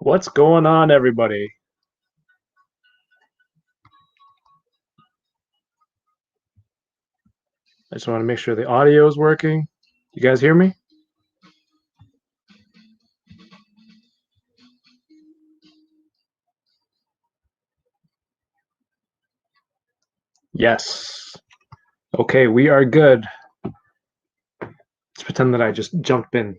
What's going on, everybody? I just want to make sure the audio is working. You guys hear me? Yes. Okay, we are good. Let's pretend that I just jumped in.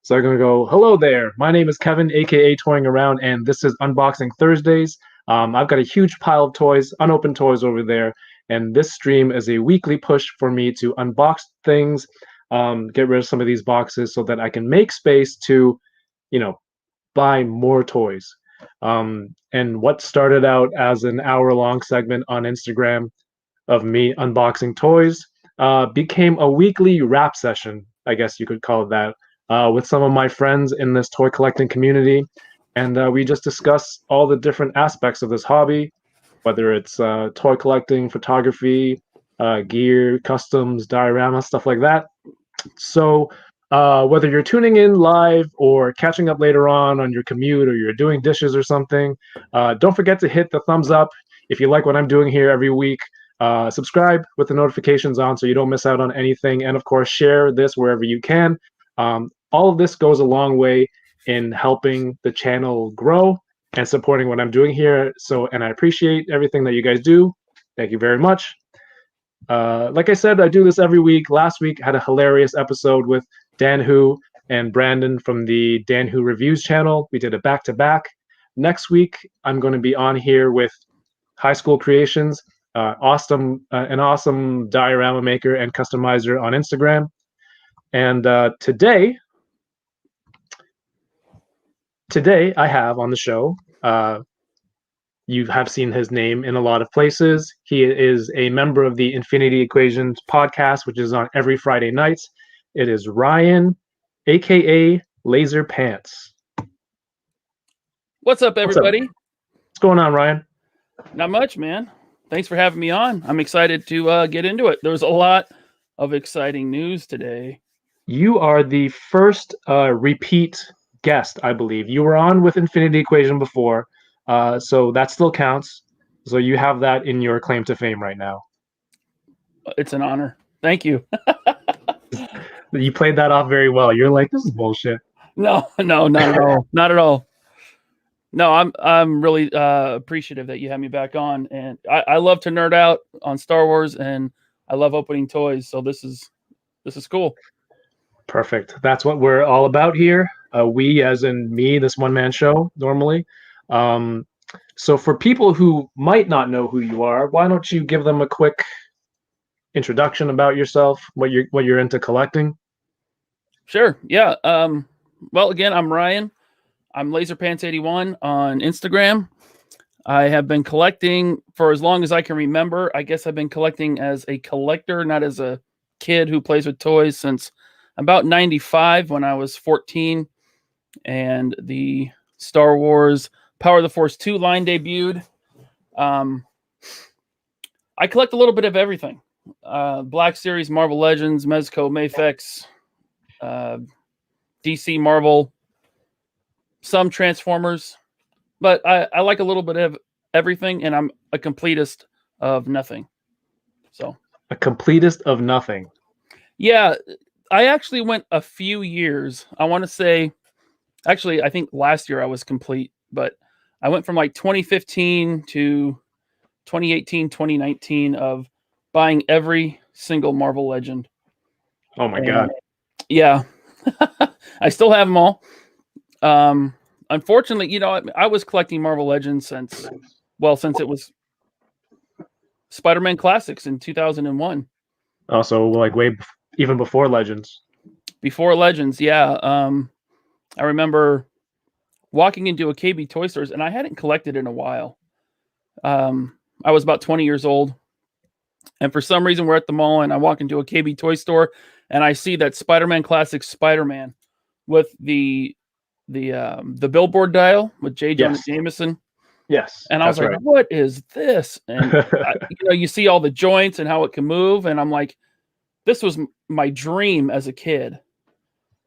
So I'm going to go, hello there. My name is Kevin, aka Toying Around, and this is Unboxing Thursdays. I've got a huge pile of toys, unopened toys over there, and this stream is a weekly push for me to unbox things, get rid of some of these boxes so that I can make space to, you know, buy more toys. And what started out as an hour-long segment on Instagram of me unboxing toys became a weekly rap session, I guess you could call it that, with some of my friends in this toy collecting community. And we just discuss all the different aspects of this hobby, whether it's toy collecting, photography, gear, customs, dioramas, stuff like that. So, whether you're tuning in live or catching up later on your commute or you're doing dishes or something, don't forget to hit the thumbs up if you like what I'm doing here every week. Subscribe with the notifications on so you don't miss out on anything. And of course, share this wherever you can. All of this goes a long way in helping the channel grow and supporting what I'm doing here. And I appreciate everything that you guys do. Thank you very much. Like I said, I do this every week. Last week, I had a hilarious episode with Dan Hu and Brandon from the Dan Hu Reviews channel. We did a back-to-back. Next week, I'm going to be on here with High School Creations, an awesome diorama maker and customizer on Instagram. And today I have on the show, you have seen his name in a lot of places. He is a member of the Infinity Equations podcast, which is on every Friday nights. It is Ryan, aka Laser Pants. What's up, everybody? What's going on, Ryan? Not much, man. Thanks for having me on. I'm excited to get into it. There's a lot of exciting news today. You are the first repeat guest, I believe. You were on with Infinity Equation before. So that still counts. So you have that in your claim to fame right now. It's an honor. Thank you. You played that off very well. You're like, this is bullshit. No, not at all. Not at all. No, I'm really appreciative that you had me back on. And I love to nerd out on Star Wars, and I love opening toys. So this is cool. Perfect. That's what we're all about here. We, as in me, this one-man show normally. So for people who might not know who you are, why don't you give them a quick introduction about yourself, what you're into collecting? Sure. Yeah. Well, again, I'm Ryan. I'm LaserPants81 on Instagram. I have been collecting for as long as I can remember. I guess I've been collecting as a collector, not as a kid who plays with toys, since about 95 when I was 14 and the Star Wars Power of the Force 2 line debuted. I collect a little bit of everything. Black Series, Marvel Legends, Mezco, Mafex, DC, Marvel, some Transformers. But I like a little bit of everything, and I'm a completist of nothing. So a completist of nothing. Yeah, I actually went a few years. I want to say, actually, I think last year I was complete, but I went from like 2015 to 2018, 2019 of buying every single Marvel Legend. Oh my God. Yeah. I still have them all. Unfortunately, I was collecting Marvel Legends since it was Spider-Man Classics in 2001. Also, like even before Legends. Before Legends, yeah. I remember walking into a KB Toy Stores, and I hadn't collected in a while. I was about 20 years old, and for some reason we're at the mall, and I walk into a KB Toy Store, and I see that Spider-Man Classic Spider-Man with the billboard dial with J. Jonah Jameson. Yes, and I was like, right. What is this? And you see all the joints and how it can move, and I'm like, this was my dream as a kid,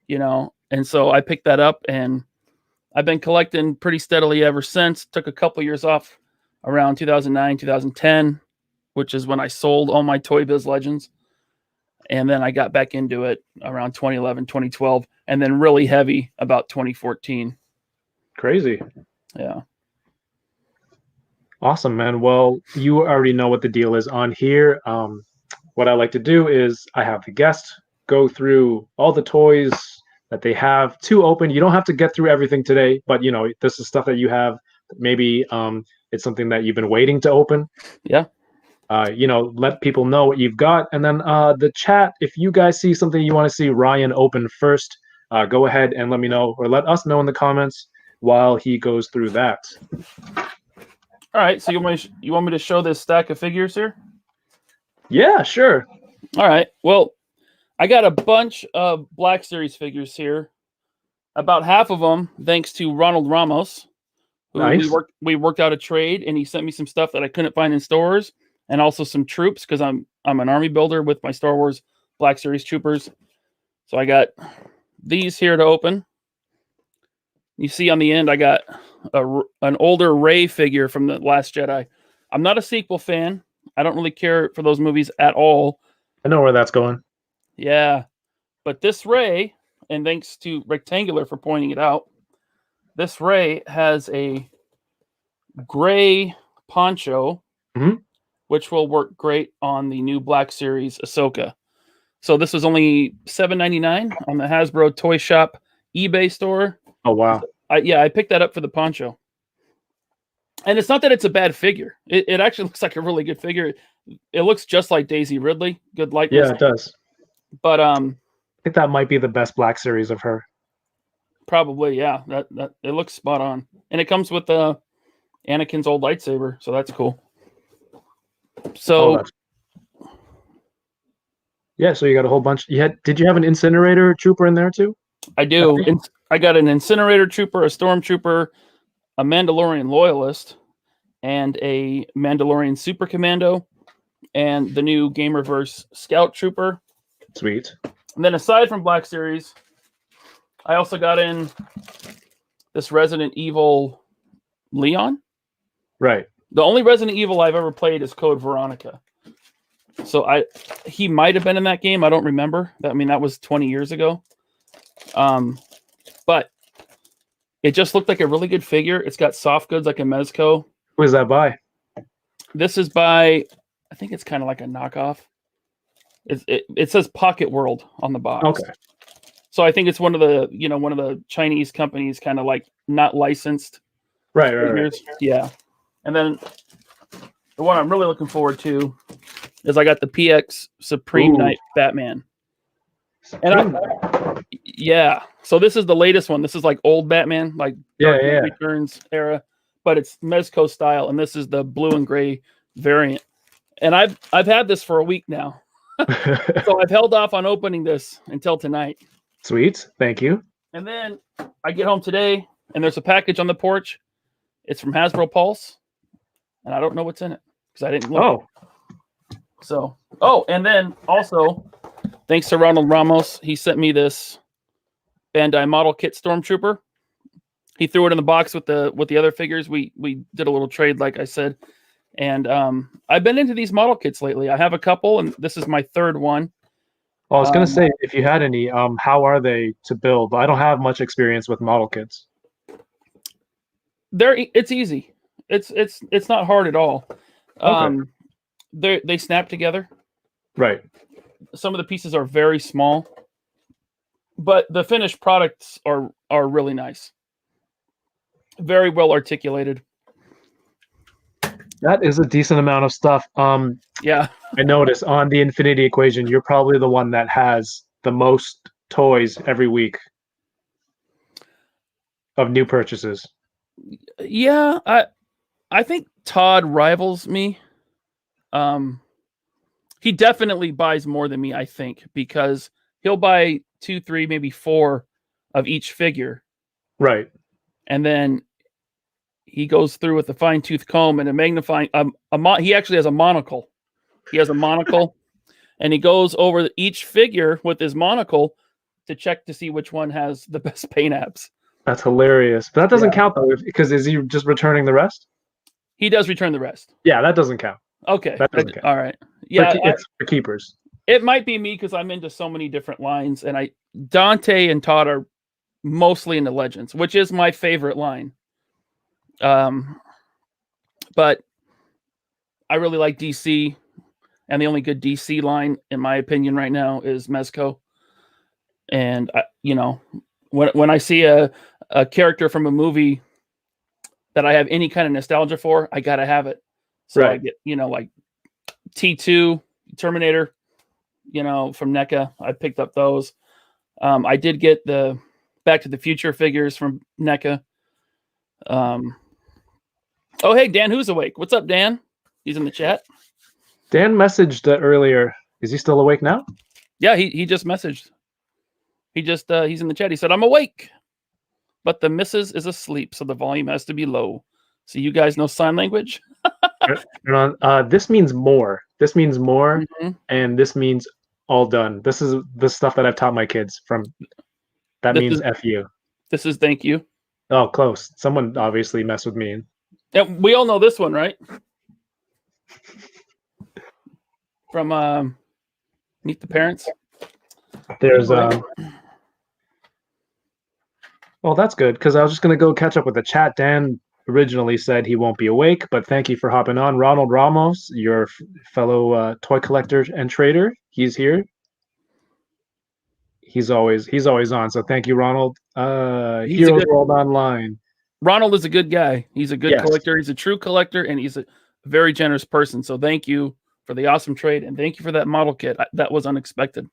and so I picked that up, and I've been collecting pretty steadily ever since. Took a couple years off around 2009, 2010, which is when I sold all my Toy Biz Legends. And then I got back into it around 2011, 2012, and then really heavy about 2014. Crazy. Yeah. Awesome, man. Well, you already know what the deal is on here. What I like to do is I have the guest go through all the toys that they have to open. You don't have to get through everything today, but this is stuff that you have. Maybe it's something that you've been waiting to open. Yeah. Let people know what you've got. And then the chat, if you guys see something you want to see Ryan open first, go ahead and let me know, or let us know in the comments while he goes through that. All right. So you want me to show this stack of figures here? Yeah, sure. All right. Well, I got a bunch of Black Series figures here. About half of them, thanks to Ronald Ramos, who Nice. we worked out a trade, and he sent me some stuff that I couldn't find in stores, and also some troops because I'm an army builder with my Star Wars Black Series troopers. So I got these here to open. You see on the end, I got an older Rey figure from The Last Jedi. I'm not a sequel fan. I don't really care for those movies at all. I know where that's going. Yeah. But this Rey, and thanks to Rectangular for pointing it out, this Rey has a gray poncho, which will work great on the new Black Series Ahsoka. So this was only $7.99 on the Hasbro Toy Shop eBay store. Oh, wow. I picked that up for the poncho. And it's not that it's a bad figure. It actually looks like a really good figure. It looks just like Daisy Ridley. Good likeness. Yeah, it does. But I think that might be the best Black Series of her. Probably, yeah. That it looks spot on. And it comes with Anakin's old lightsaber, so that's cool. So yeah, so you got a whole bunch. Did you have an incinerator trooper in there too? I do. I got an incinerator trooper, a stormtrooper, a Mandalorian loyalist, and a Mandalorian super commando, and the new Gamerverse scout trooper. Sweet. And then aside from Black Series, I also got in this Resident Evil Leon. Right. The only Resident Evil I've ever played is Code Veronica. So he might have been in that game. I don't remember. That was 20 years ago. But it just looked like a really good figure. It's got soft goods like a Mezco. Who is that by? This is by, I think it's kind of like a knockoff. It says Pocket World on the box. Okay. So I think it's one of the Chinese companies kind of like not licensed. Right. Yeah. And then the one I'm really looking forward to is I got the PX Supreme Knight Batman. Yeah. So this is the latest one. This is like old Batman, like Dark Knight Returns era, but it's Mezco style, and this is the blue and gray variant. And I've had this for a week now. So I've held off on opening this until tonight. Sweet. Thank you. And then I get home today, and there's a package on the porch. It's from Hasbro Pulse, and I don't know what's in it because I didn't look. And then also, thanks to Ronald Ramos, he sent me this Bandai model kit Stormtrooper. He threw it in the box with the other figures. We did a little trade, like I said. And I've been into these model kits lately. I have a couple, and this is my third one. Well, I was going to say, if you had any, how are they to build? I don't have much experience with model kits. It's easy. It's not hard at all. Okay. They snap together. Right. Some of the pieces are very small, but the finished products are really nice. Very well articulated. That is a decent amount of stuff. Yeah. I notice on the Infinity Equation, you're probably the one that has the most toys every week of new purchases. Yeah, I think Todd rivals me. He definitely buys more than me, I think, because he'll buy 2, 3, maybe 4 of each figure. Right. And then he goes through with a fine-tooth comb and a magnifying. He actually has a monocle. He has a monocle, and he goes over each figure with his monocle to check to see which one has the best paint apps. That's hilarious. But that doesn't Yeah. count though, because is he just returning the rest? He does return the rest. Yeah, that doesn't count. Okay. That doesn't count. All right. Yeah, It's for keepers. it might be me because I'm into so many different lines, and Dante and Todd are mostly into Legends, which is my favorite line. But I really like DC, and the only good DC line, in my opinion, right now is Mezco. And when I see a character from a movie that I have any kind of nostalgia for, I gotta have it. So Right. I get like T2, Terminator, from NECA. I picked up those. I did get the Back to the Future figures from NECA. Oh, hey, Dan, who's awake? What's up, Dan? He's in the chat. Dan messaged earlier. Is he still awake now? Yeah, he just messaged. He's in the chat. He said, I'm awake, but the missus is asleep, so the volume has to be low. So you guys know sign language? This means more. This means more, Mhm. and this means all done. This is the stuff that I've taught my kids from. That This means is F you. this is thank you. Oh, close. Someone obviously messed with me. And we all know this one, right? From Meet the Parents. There's well, that's good because I was just gonna go catch up with the chat. Dan originally said he won't be awake, but thank you for hopping on. Ronald Ramos, your fellow toy collector and trader, he's here. He's always on. So thank you, Ronald. Heroes World Online. Ronald is a good guy. He's a good Yes. collector. He's a true collector, and he's a very generous person. So thank you for the awesome trade, and thank you for that model kit. That was unexpected.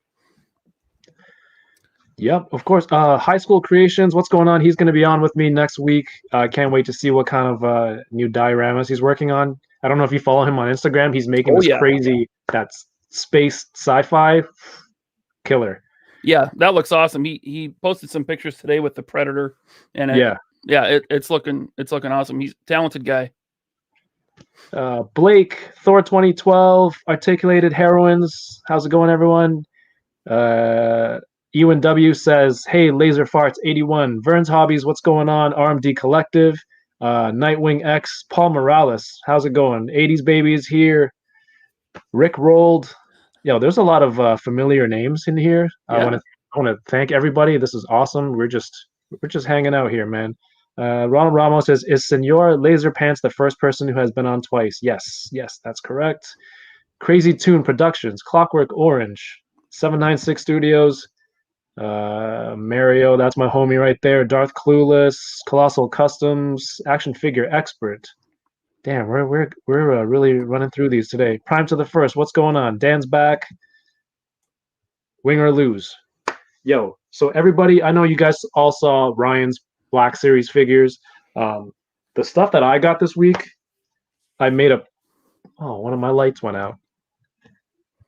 Yep, of course. High School Creations, what's going on? He's going to be on with me next week. Can't wait to see what kind of new dioramas he's working on. I don't know if you follow him on Instagram. He's making crazy, that's space sci-fi killer. Yeah, that looks awesome. He posted some pictures today with the Predator, and it's looking awesome. He's a talented guy. Blake, Thor 2012, Articulated Heroines. How's it going, everyone? UNW says, hey, Laser Farts 81. Vern's Hobbies, what's going on? RMD Collective. Nightwing X, Paul Morales. How's it going? 80s Babies here. Rick Rolled. There's a lot of familiar names in here. Yeah. I want to thank everybody. This is awesome. We're just hanging out here, man. Ronald Ramos says, is Senor Laser Pants the first person who has been on twice? Yes, that's correct. Crazy Tune Productions, Clockwork Orange, 796 Studios, Mario, that's my homie right there. Darth Clueless, Colossal Customs, Action Figure Expert. Damn, we're really running through these today. Prime to the First, what's going on? Dan's back. Wing or lose. Yo, so everybody, I know you guys all saw Ryan's Black Series figures. The stuff that I got this week, I made one of my lights went out.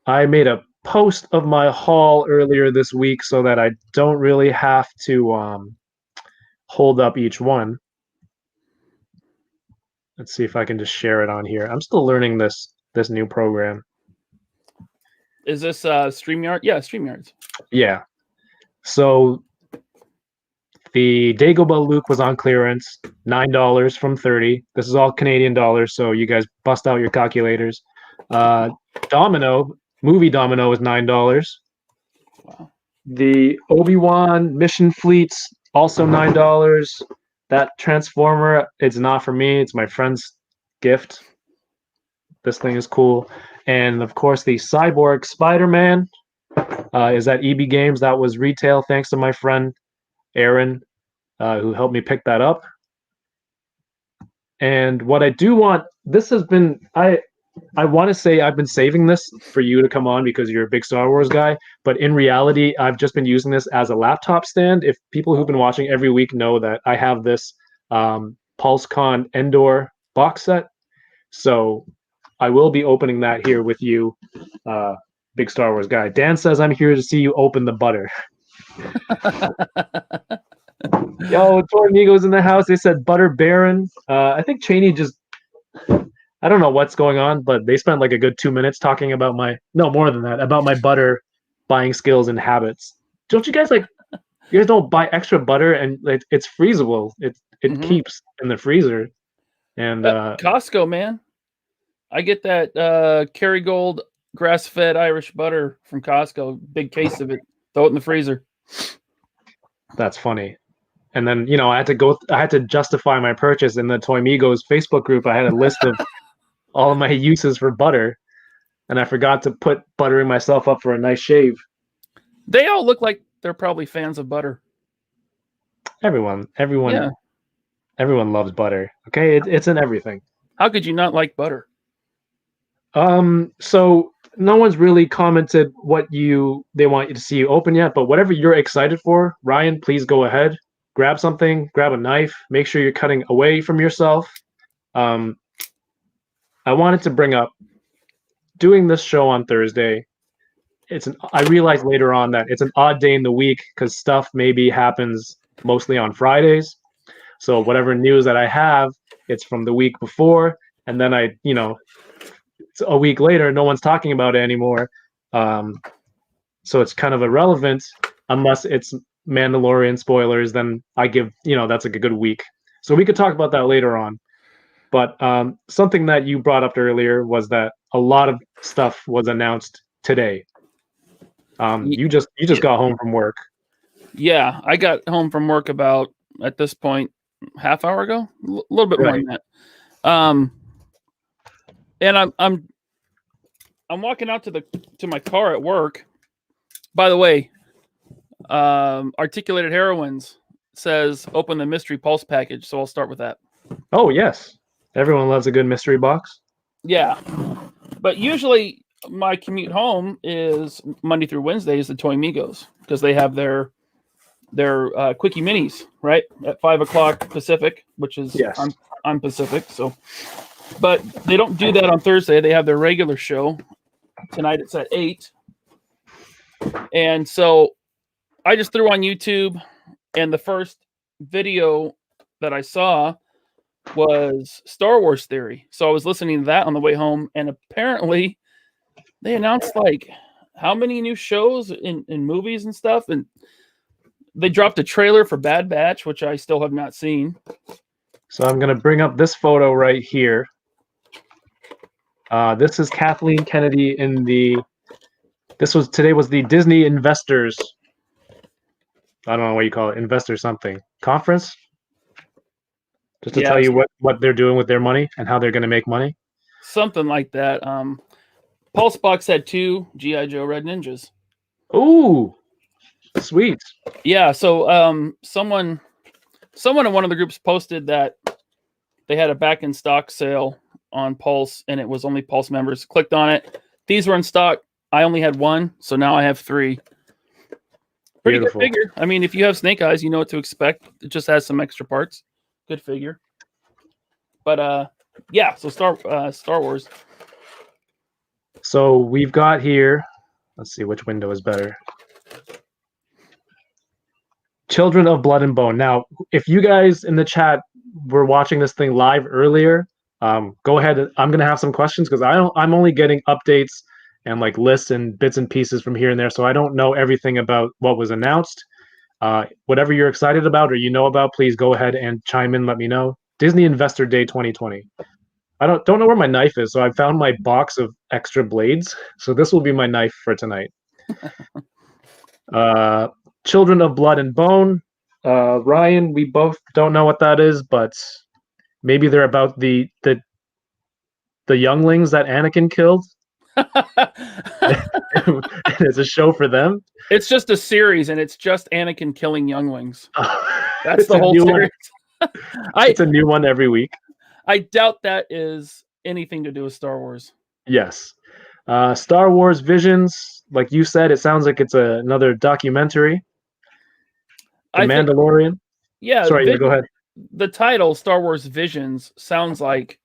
I made a post of my haul earlier this week so that I don't really have to hold up each one. Let's see if I can just share it on here. I'm still learning this new program. Is this StreamYard? Yeah, StreamYards. Yeah. So the Dagobah Luke was on clearance, $9 from $30. This is all Canadian dollars, so you guys bust out your calculators. Domino, movie Domino is $9. Wow. The Obi-Wan Mission Fleets, also $9. That Transformer, it's not for me. It's my friend's gift. This thing is cool. And, of course, the Cyborg Spider-Man is at EB Games. That was retail, thanks to my friend Aaron, who helped me pick that up. And what I do want, this has been, I want to say I've been saving this for you to come on because you're a big Star Wars guy, but in reality, I've just been using this as a laptop stand. If people who've been watching every week know that I have this PulseCon Endor box set, so I will be opening that here with you, big Star Wars guy. Dan says I'm here to see you open the butter. Yo, Toramigo's in the house. They said Butter Baron. I think Cheney just, I don't know what's going on, but they spent like a good 2 minutes talking about about my butter buying skills and habits. Don't you guys like You guys don't buy extra butter, and it's freezable. It Hmm. keeps in the freezer, and Costco, man. I get that Kerrygold grass-fed Irish butter from Costco. Big case of it. Throw it in the freezer. that's funny. And then I had to justify my purchase in the Toy Migos Facebook group. I had a list of all of my uses for butter, and I forgot to put buttering myself up for a nice shave. They all look like they're probably fans of butter. Everyone, Yeah. everyone loves butter. Okay, it's in everything. How could you not like butter? So no one's really commented what they want you to see you open yet, but whatever you're excited for, Ryan, please go ahead. Grab something, grab a knife, make sure you're cutting away from yourself. Um, I wanted to bring up doing this show on Thursday. I realized later on that it's an odd day in the week because stuff maybe happens mostly on Fridays. So whatever news that I have, it's from the week before, and then it's a week later, no one's talking about it anymore. So it's kind of irrelevant unless it's Mandalorian spoilers. Then I give that's like a good week. So we could talk about that later on. But something that you brought up earlier was that a lot of stuff was announced today. You just got home from work. Yeah, I got home from work about at this point half hour ago, a little bit more than that. And I'm walking out to my car at work. By the way, Articulated Heroines says open the mystery pulse package, so I'll start with that. Oh yes, everyone loves a good mystery box. Yeah, but usually my commute home is Monday through Wednesday is the Toy Migos because they have their quickie minis right at 5 o'clock Pacific, which is yes. I'm Pacific, so. But they don't do that on Thursday. They have their regular show tonight. It's at 8, and so I just threw on YouTube, and the first video that I saw was Star Wars Theory. So I was listening to that on the way home, and apparently they announced like how many new shows in movies and stuff, and they dropped a trailer for Bad Batch, which I still have not seen. So I'm going to bring up this photo right here. This is Kathleen Kennedy today was the Disney Investors. I don't know what you call it, investor something conference. Just to tell you what they're doing with their money and how they're going to make money. Something like that. Pulse Box had 2 G.I. Joe Red Ninjas. Ooh, sweet. Yeah. So someone in one of the groups posted that they had a back in stock sale on Pulse, and it was only Pulse members. Clicked on it. These were in stock. I only had 1, so now I have 3. Pretty Beautiful. Good figure. I mean, if you have snake eyes, you know what to expect. It just has some extra parts. Good figure. But yeah. So Star Wars. So we've got here. Let's see which window is better. Children of Blood and Bone. Now, if you guys in the chat were watching this thing live earlier, go ahead. I'm going to have some questions because I'm only getting updates and like lists and bits and pieces from here and there, so I don't know everything about what was announced. Whatever you're excited about or about, please go ahead and chime in. Let me know. Disney Investor Day 2020. I don't know where my knife is, so I found my box of extra blades. So this will be my knife for tonight. Children of Blood and Bone. Ryan, we both don't know what that is, but maybe they're about the younglings that Anakin killed. It's a show for them. It's just a series, and it's just Anakin killing younglings. That's the whole series. It's a new one every week. I doubt that is anything to do with Star Wars. Yes. Star Wars Visions, like you said, it sounds like it's another documentary. The Mandalorian. Yeah. Sorry, go ahead. The title, Star Wars Visions, sounds like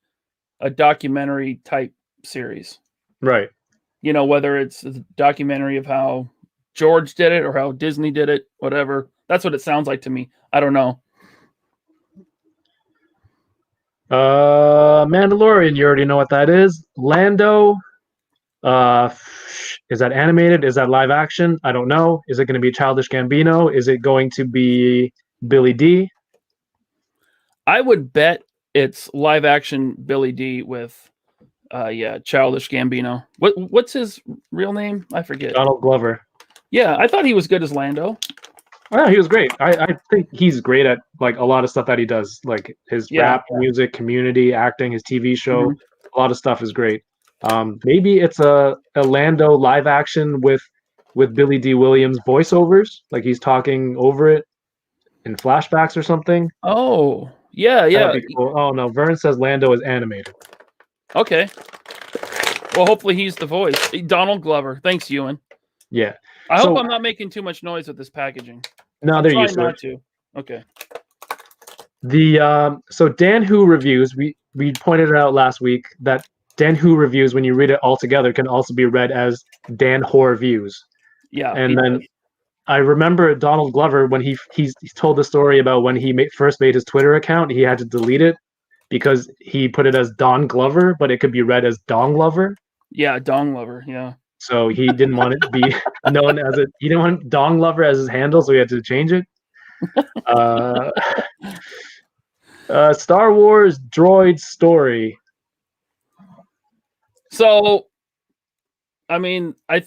a documentary type series. Right. Whether it's a documentary of how George did it or how Disney did it, whatever. That's what it sounds like to me. I don't know. Mandalorian, you already know what that is. Lando, Uh, is that animated? Is that live action? I don't know. Is it going to be Childish Gambino? Is it going to be Billy D? I would bet it's live action Billy D with Childish Gambino. What's his real name? I forget. Donald Glover. Yeah, I thought he was good as Lando. Oh, yeah, he was great. I think he's great at like a lot of stuff that he does, like his rap, music, Community, acting, his TV show. A lot of stuff is great. Maybe it's a Lando live action with Billy D. Williams voiceovers, like he's talking over it in flashbacks or something. Oh, yeah. That'd be cool. Oh no, Vern says Lando is animated. Okay. Well, hopefully he's the voice. Donald Glover. Thanks, Ewan. Yeah. I hope I'm not making too much noise with this packaging. No, they're used to it. Okay. So Dan Who reviews, we pointed it out last week that Dan Who reviews, when you read it all together, can also be read as Dan Hoare Views. Yeah. And then I remember Donald Glover, when he told the story about when he first made his Twitter account, he had to delete it because he put it as Don Glover, but it could be read as Dong Lover. Yeah, Dong Lover. Yeah. So he didn't want it to be known as it. He didn't want Dong Lover as his handle, so he had to change it. Star Wars droid story. So, I mean, I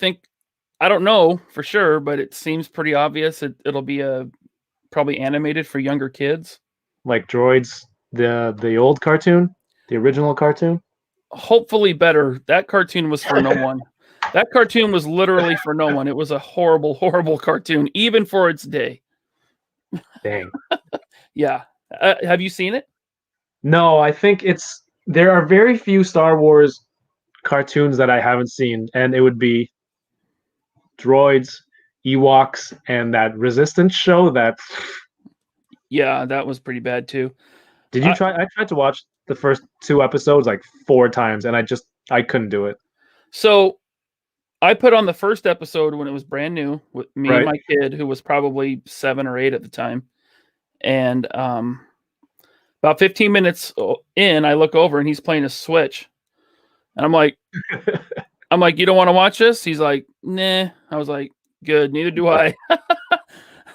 don't know for sure, but it seems pretty obvious. It'll be probably animated for younger kids. Like Droids, the old cartoon, the original cartoon. Hopefully better. That cartoon was for no one. That cartoon was literally for no one. It was a horrible, horrible cartoon, even for its day. Dang. Yeah. Have you seen it? No, I think there are very few Star Wars cartoons that I haven't seen, and it would be Droids, Ewoks, and that Resistance show. Yeah, that was pretty bad too. Did you try? I tried to watch the first 2 episodes like 4 times, and I couldn't do it. So I put on the first episode when it was brand new with me and my kid, who was probably 7 or 8 at the time. And about 15 minutes in, I look over and he's playing a Switch. And I'm like, you don't want to watch this? He's like, nah. I was like, good. Neither do I.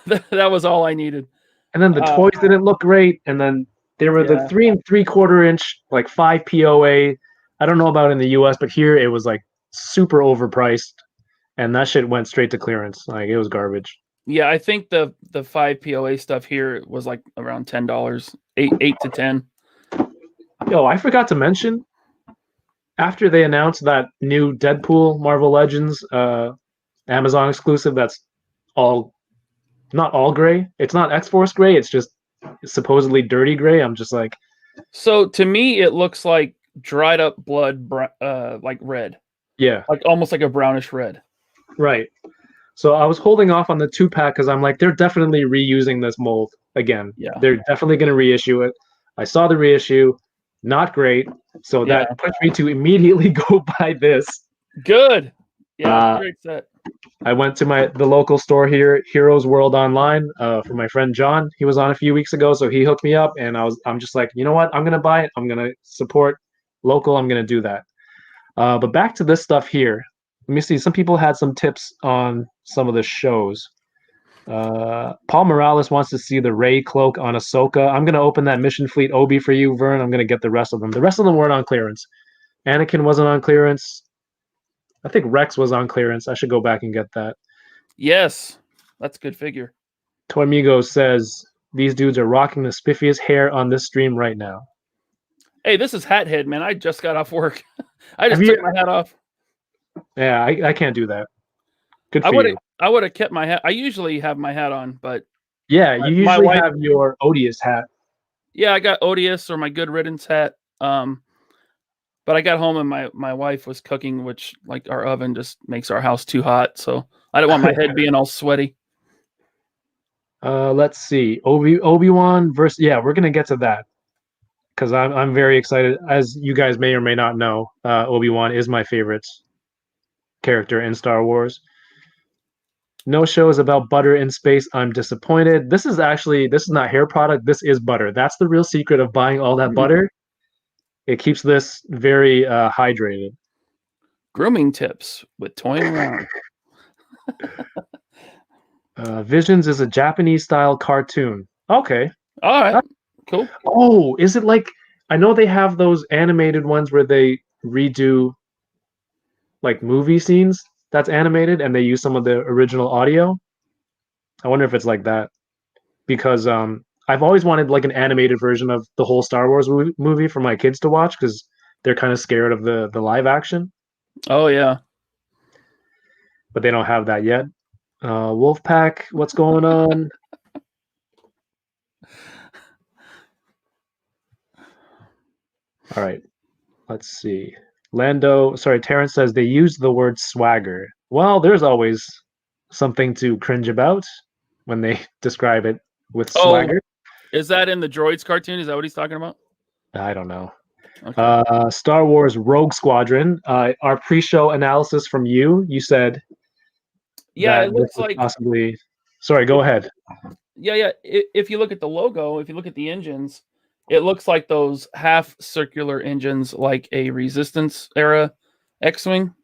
That was all I needed. And then the toys didn't look great. And then there were the 3 3/4 inch, like 5 POA. I don't know about in the US, but here it was like super overpriced. And that shit went straight to clearance. Like it was garbage. Yeah, I think the 5 POA stuff here was like around $10, 8 to 10. Yo, I forgot to mention, after they announced that new Deadpool Marvel Legends Amazon exclusive, that's not all gray. It's not X-Force gray. It's just supposedly dirty gray. I'm just like. So to me, it looks like dried up blood, like red. Yeah. Like almost like a brownish red. Right. So I was holding off on the 2-pack because I'm like, they're definitely reusing this mold again. Yeah. They're definitely going to reissue it. I saw the reissue. Not great. So that pushed me to immediately go buy this. Good. Yeah, great set. I went to the local store here, Heroes World Online, for my friend John. He was on a few weeks ago, so he hooked me up, and I'm just like, you know what? I'm gonna buy it. I'm gonna support local. I'm gonna do that. But back to this stuff here. Let me see. Some people had some tips on some of the shows. Paul Morales wants to see the Rey cloak on Ahsoka. I'm gonna open that Mission Fleet Obi for you, Vern. I'm gonna get the rest of them. The rest of them weren't on clearance. Anakin wasn't on clearance. I think Rex was on clearance. I should go back and get that. Yes, that's a good figure. Toymigo says these dudes are rocking the spiffiest hair on this stream right now. Hey, this is Hat Head, man. I just got off work. I just took my hat off. Yeah, I can't do that. Good for you. I would have kept my hat. I usually have my hat on, but yeah, you usually have your Odious hat. Yeah, I got Odious or my Good Riddance hat. But I got home and my wife was cooking, which like our oven just makes our house too hot. So I don't want my head being all sweaty. Let's see. Obi-Wan versus we're gonna get to that. Because I'm very excited. As you guys may or may not know, Obi-Wan is my favorite character in Star Wars. No show is about butter in space. I'm disappointed. This is not hair product. This is butter. That's the real secret of buying all that butter. It keeps this very hydrated. Grooming tips with toying around. Visions is a Japanese-style cartoon. Okay. All right, cool. Oh, is it like I know they have those animated ones where they redo like movie scenes that's animated and they use some of the original audio. I wonder if it's like that because I've always wanted like an animated version of the whole Star Wars movie for my kids to watch because they're kind of scared of the live action, Oh yeah. but they don't have that yet. Wolfpack, what's going on? All right, let's see. Terrence says they use the word swagger. Well, there's always something to cringe about when they describe it with Oh, swagger. is that in the Droids cartoon? Is that what he's talking about? I don't know. Okay. Star Wars Rogue Squadron. Our pre-show analysis from you said Yeah, that it this looks was like. possibly. Sorry, go ahead. Yeah. If you look at the logo, if you look at the engines, it looks like those half circular engines, like a Resistance era X-wing.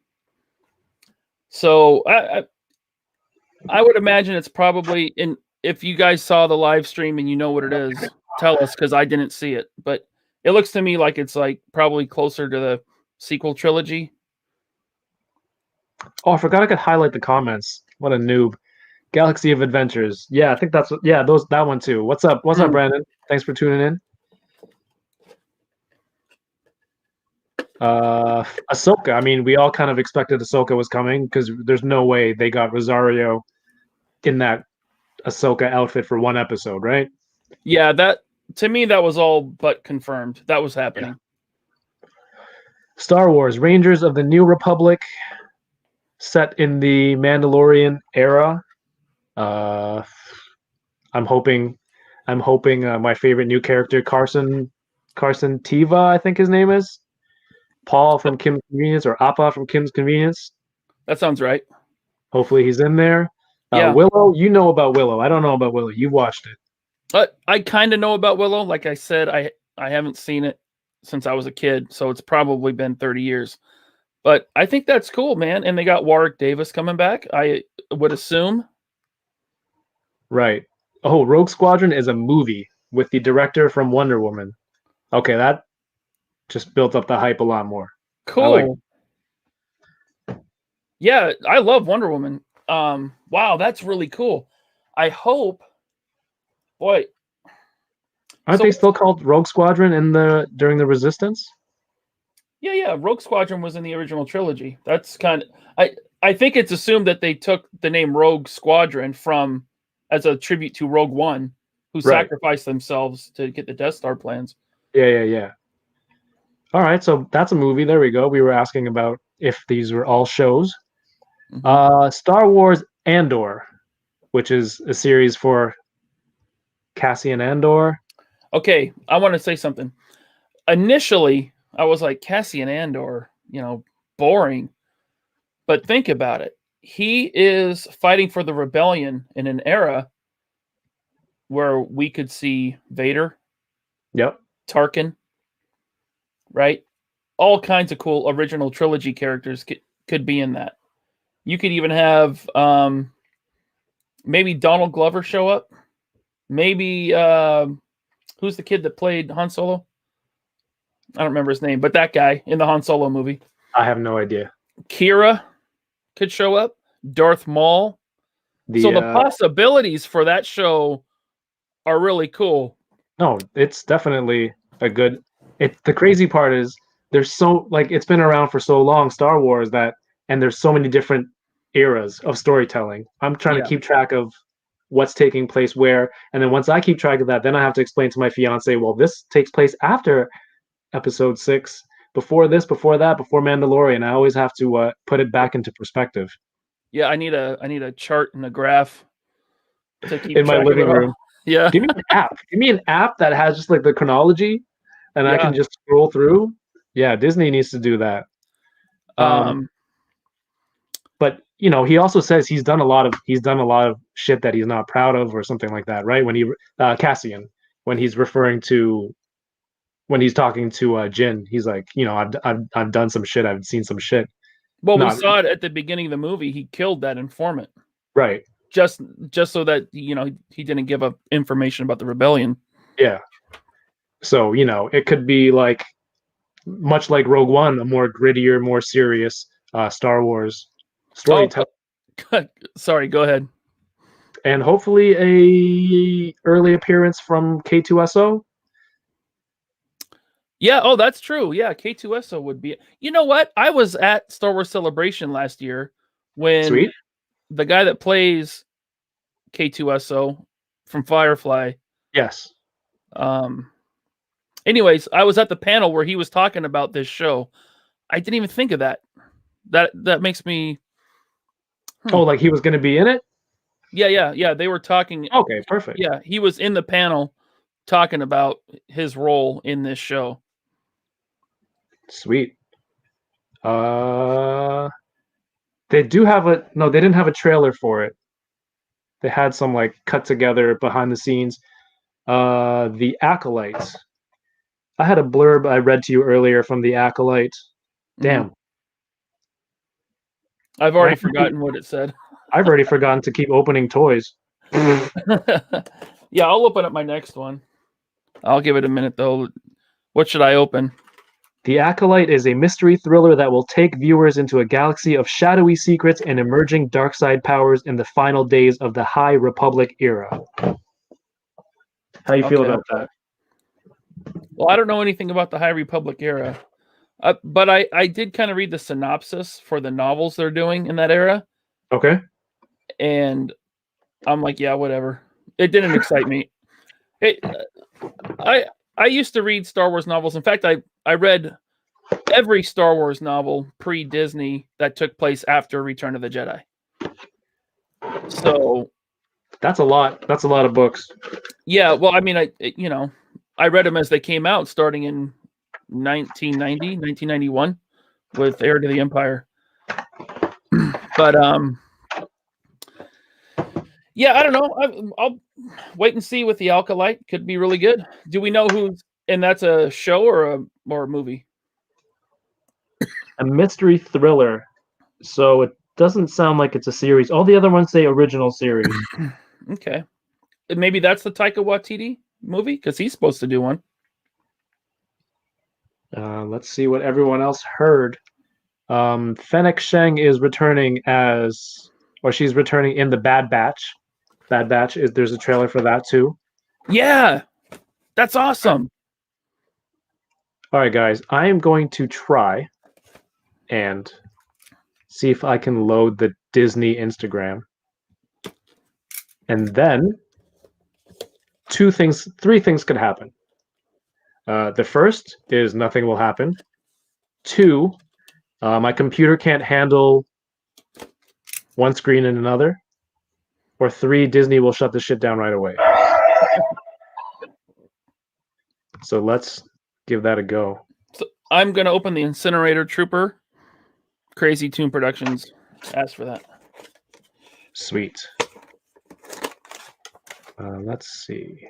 So I would imagine it's probably in. If you guys saw the live stream and you know what it is, tell us because I didn't see it. But it looks to me like it's like probably closer to the sequel trilogy. Oh, I forgot I could highlight the comments. What a noob. Galaxy of Adventures. Yeah, I think that's that one too. What's up? What's up, Brandon? Thanks for tuning in. Ahsoka. I mean, we all kind of expected Ahsoka was coming because there's no way they got Rosario in that Ahsoka outfit for one episode, right? Yeah, that to me that was all but confirmed. That was happening. Yeah. Star Wars Rangers of the New Republic, set in the Mandalorian era. I'm hoping my favorite new character Carson Teva, I think his name is Paul from Kim's Convenience or Appa from Kim's Convenience. That sounds right. Hopefully he's in there. Yeah. Willow, you know about Willow. I don't know about Willow. You watched it. But I kind of know about Willow. Like I said, I haven't seen it since I was a kid, so it's probably been 30 years. But I think that's cool, man. And they got Warwick Davis coming back, I would assume. Right. Oh, Rogue Squadron is a movie with the director from Wonder Woman. Okay, that just built up the hype a lot more. Cool. Yeah, I love Wonder Woman. Wow, that's really cool. I hope. Boy, aren't they still called Rogue Squadron during the Resistance? Yeah. Rogue Squadron was in the original trilogy. That's kind of I think it's assumed that they took the name Rogue Squadron from as a tribute to Rogue One, who sacrificed themselves to get the Death Star plans. Yeah. All right, so that's a movie. There we go. We were asking about if these were all shows. Mm-hmm. Star Wars Endor, which is a series for Cassian Andor. Okay, I want to say something. Initially, I was like, Cassian Andor, boring. But think about it. He is fighting for the rebellion in an era where we could see Vader. Yep. Tarkin. Right? All kinds of cool original trilogy characters could be in that. You could even have maybe Donald Glover show up. Maybe who's the kid that played Han Solo? I don't remember his name, but that guy in the Han Solo movie. I have no idea. Kira could show up. Darth Maul. So the possibilities for that show are really cool. No, it's definitely a good. The crazy part is there's so it's been around for so long, Star Wars, and there's so many different eras of storytelling. I'm trying to keep track of what's taking place where, and then once I keep track of that, then I have to explain to my fiance, well, this takes place after Episode 6, before this, before that, before Mandalorian. I always have to put it back into perspective. Yeah, I need a chart and a graph to keep in my living room. Yeah, give me an app. Give me an app that has just like the chronology, and I can just scroll through. Yeah, Disney needs to do that. But he also says he's done a lot of shit that he's not proud of or something like that, right? When he Cassian, when he's talking to Jin, he's like, I've done some shit, I've seen some shit, Well, we Not saw it at the beginning of the movie. He killed that informant right. just so that he didn't give up information about the rebellion. Yeah. So it could be like much like Rogue One, a more grittier, more serious Star Wars storytelling, Sorry, go ahead. and hopefully a early appearance from K2SO. Yeah, oh, that's true. Yeah, K2SO would be. You know what? I was at Star Wars Celebration last year when Sweet. the guy that plays K2SO from Firefly. Yes. Anyways, I was at the panel where he was talking about this show. I didn't even think of that. That makes me. Oh, like he was going to be in it? Yeah. They were talking. Okay, perfect. Yeah, he was in the panel talking about his role in this show. Sweet. They do have no, they didn't have a trailer for it. They had some like cut together behind the scenes. The Acolytes. I had a blurb I read to you earlier from the Acolyte. Damn. Mm-hmm. I've already forgotten what it said. I've already forgotten to keep opening toys. Yeah, I'll open up my next one. I'll give it a minute though. What should I open? The Acolyte is a mystery thriller that will take viewers into a galaxy of shadowy secrets and emerging dark side powers in the final days of the High Republic era. How you feel about that? Well, I don't know anything about the High Republic era, but I did kind of read the synopsis for the novels they're doing in that era. Okay. And I'm like, yeah, whatever. It didn't excite me. I used to read Star Wars novels. In fact, I read every Star Wars novel pre-Disney that took place after Return of the Jedi. So that's a lot. That's a lot of books. Yeah, well, I mean, I read them as they came out, starting in 1991 with Heir to the Empire. But yeah, I don't know. I'll wait and see with the Acolyte. Could be really good. Do we know who's? And that's a show or a movie? A mystery thriller. So it doesn't sound like it's a series. All the other ones say original series. Okay, maybe that's the Taika Waititi movie because he's supposed to do one. Let's see what everyone else heard. Fennec Sheng is returning she's returning in the Bad Batch. Bad Batch there's a trailer for that too. Yeah, that's awesome. All right, guys, I am going to try and see if I can load the Disney Instagram. And then three things could happen. The first is nothing will happen. 2, my computer can't handle one screen and another. Or 3, Disney will shut the shit down right away. So let's give that a go. So I'm going to open the Incinerator Trooper. Crazy Toon Productions asked for that. Sweet. Let's see.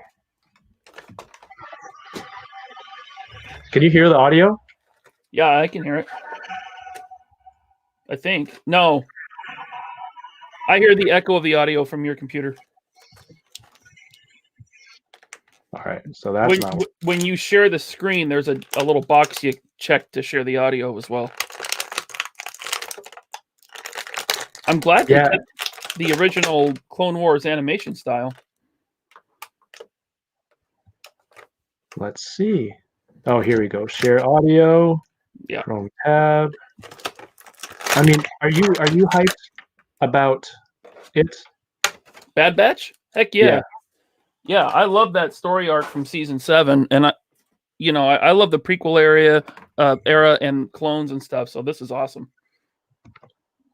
Can you hear the audio? Yeah, I can hear it. I think. No. I hear the echo of the audio from your computer. All right, so that's when you share the screen, there's a little box you check to share the audio as well. I'm glad they kept the original Clone Wars animation style. Let's see. Oh, here we go. Share audio. Yeah. Chrome tab. I mean, are you hyped about it? Bad Batch? Heck yeah. Yeah, I love that story arc from season 7, and I love the prequel era and clones and stuff. So this is awesome.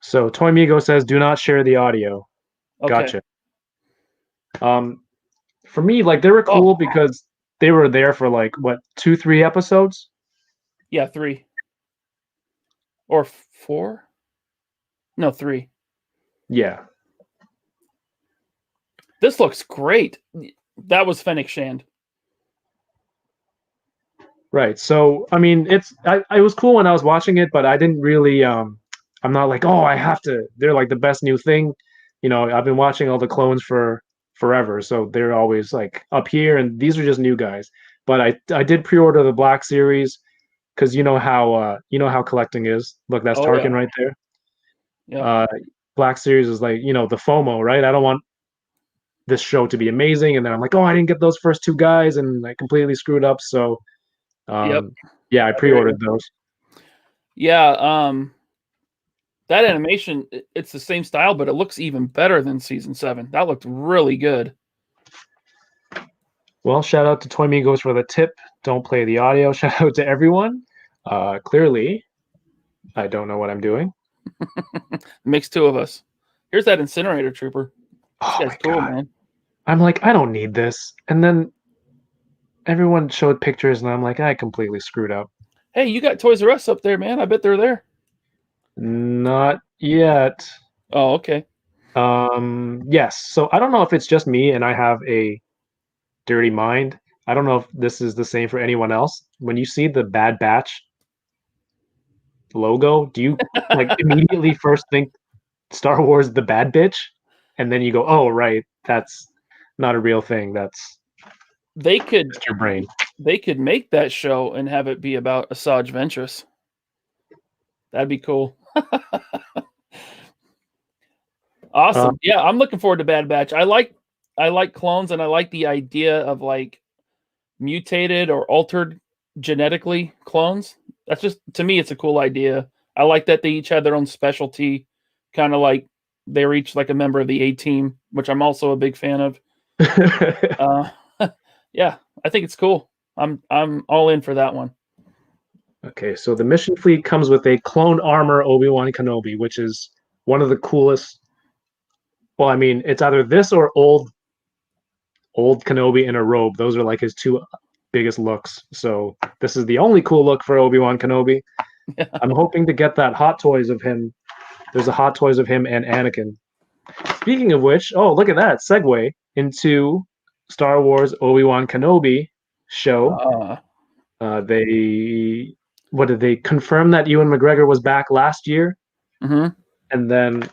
So Toy Migo says, "Do not share the audio." Okay. Gotcha. For me, like they were cool because they were there for like what 2-3 episodes. Yeah, 3 or 4. No, 3. Yeah. This looks great. That was Fennec Shand. Right. So, I mean, it was cool when I was watching it, but I didn't really I'm not like, oh, I have to. They're like the best new thing. I've been watching all the clones for forever, so they're always like up here, and these are just new guys. But I did pre-order the Black Series because you know how collecting is. Look, that's Oh yeah. Tarkin right there. Yep. Uh, Black Series is like the FOMO, right? I don't want this show to be amazing, and then I'm like, oh, I didn't get those first two guys, and I completely screwed up. So Yep. yeah, I I hear you. pre-ordered those. Yeah. That animation, it's the same style, but it looks even better than season 7. That looked really good. Well, shout out to Toy Migos for the tip. Don't play the audio. Shout out to everyone. Clearly, I don't know what I'm doing. Makes two of us. Here's that incinerator trooper. This Oh guy's my cool, god. man. I'm like, I don't need this. And then everyone showed pictures, and I'm like, I completely screwed up. Hey, you got Toys R Us up there, man. I bet they're there. Not yet. Oh, okay. Yes. So I don't know if it's just me and I have a dirty mind. I don't know if this is the same for anyone else. When you see the Bad Batch logo, do you like immediately first think Star Wars the Bad Bitch? And then you go, oh, right, that's not a real thing. That's They could just your brain. they could make that show and have it be about Asajj Ventress. That'd be cool. Uh, Awesome. Yeah, I'm looking forward to Bad Batch. I like clones, and I like the idea of like mutated or altered genetically clones. That's just, to me, it's a cool idea. I like that they each had their own specialty, kind of like they were each like a member of the A team, which I'm also a big fan of. Uh, yeah, I think it's cool. I'm all in for that one. okay, so the mission fleet comes with a clone armor Obi-Wan Kenobi, which is one of the coolest. Well, I mean, it's either this or old Kenobi in a robe. Those are like his two biggest looks. So this is the only cool look for Obi-Wan Kenobi. I'm hoping to get that Hot Toys of him. There's a Hot Toys of him and Anakin. Speaking of which, oh, look at that segue into Star Wars Obi-Wan Kenobi show. Uh, They what did they confirm that Ewan McGregor was back last year, mhm. and then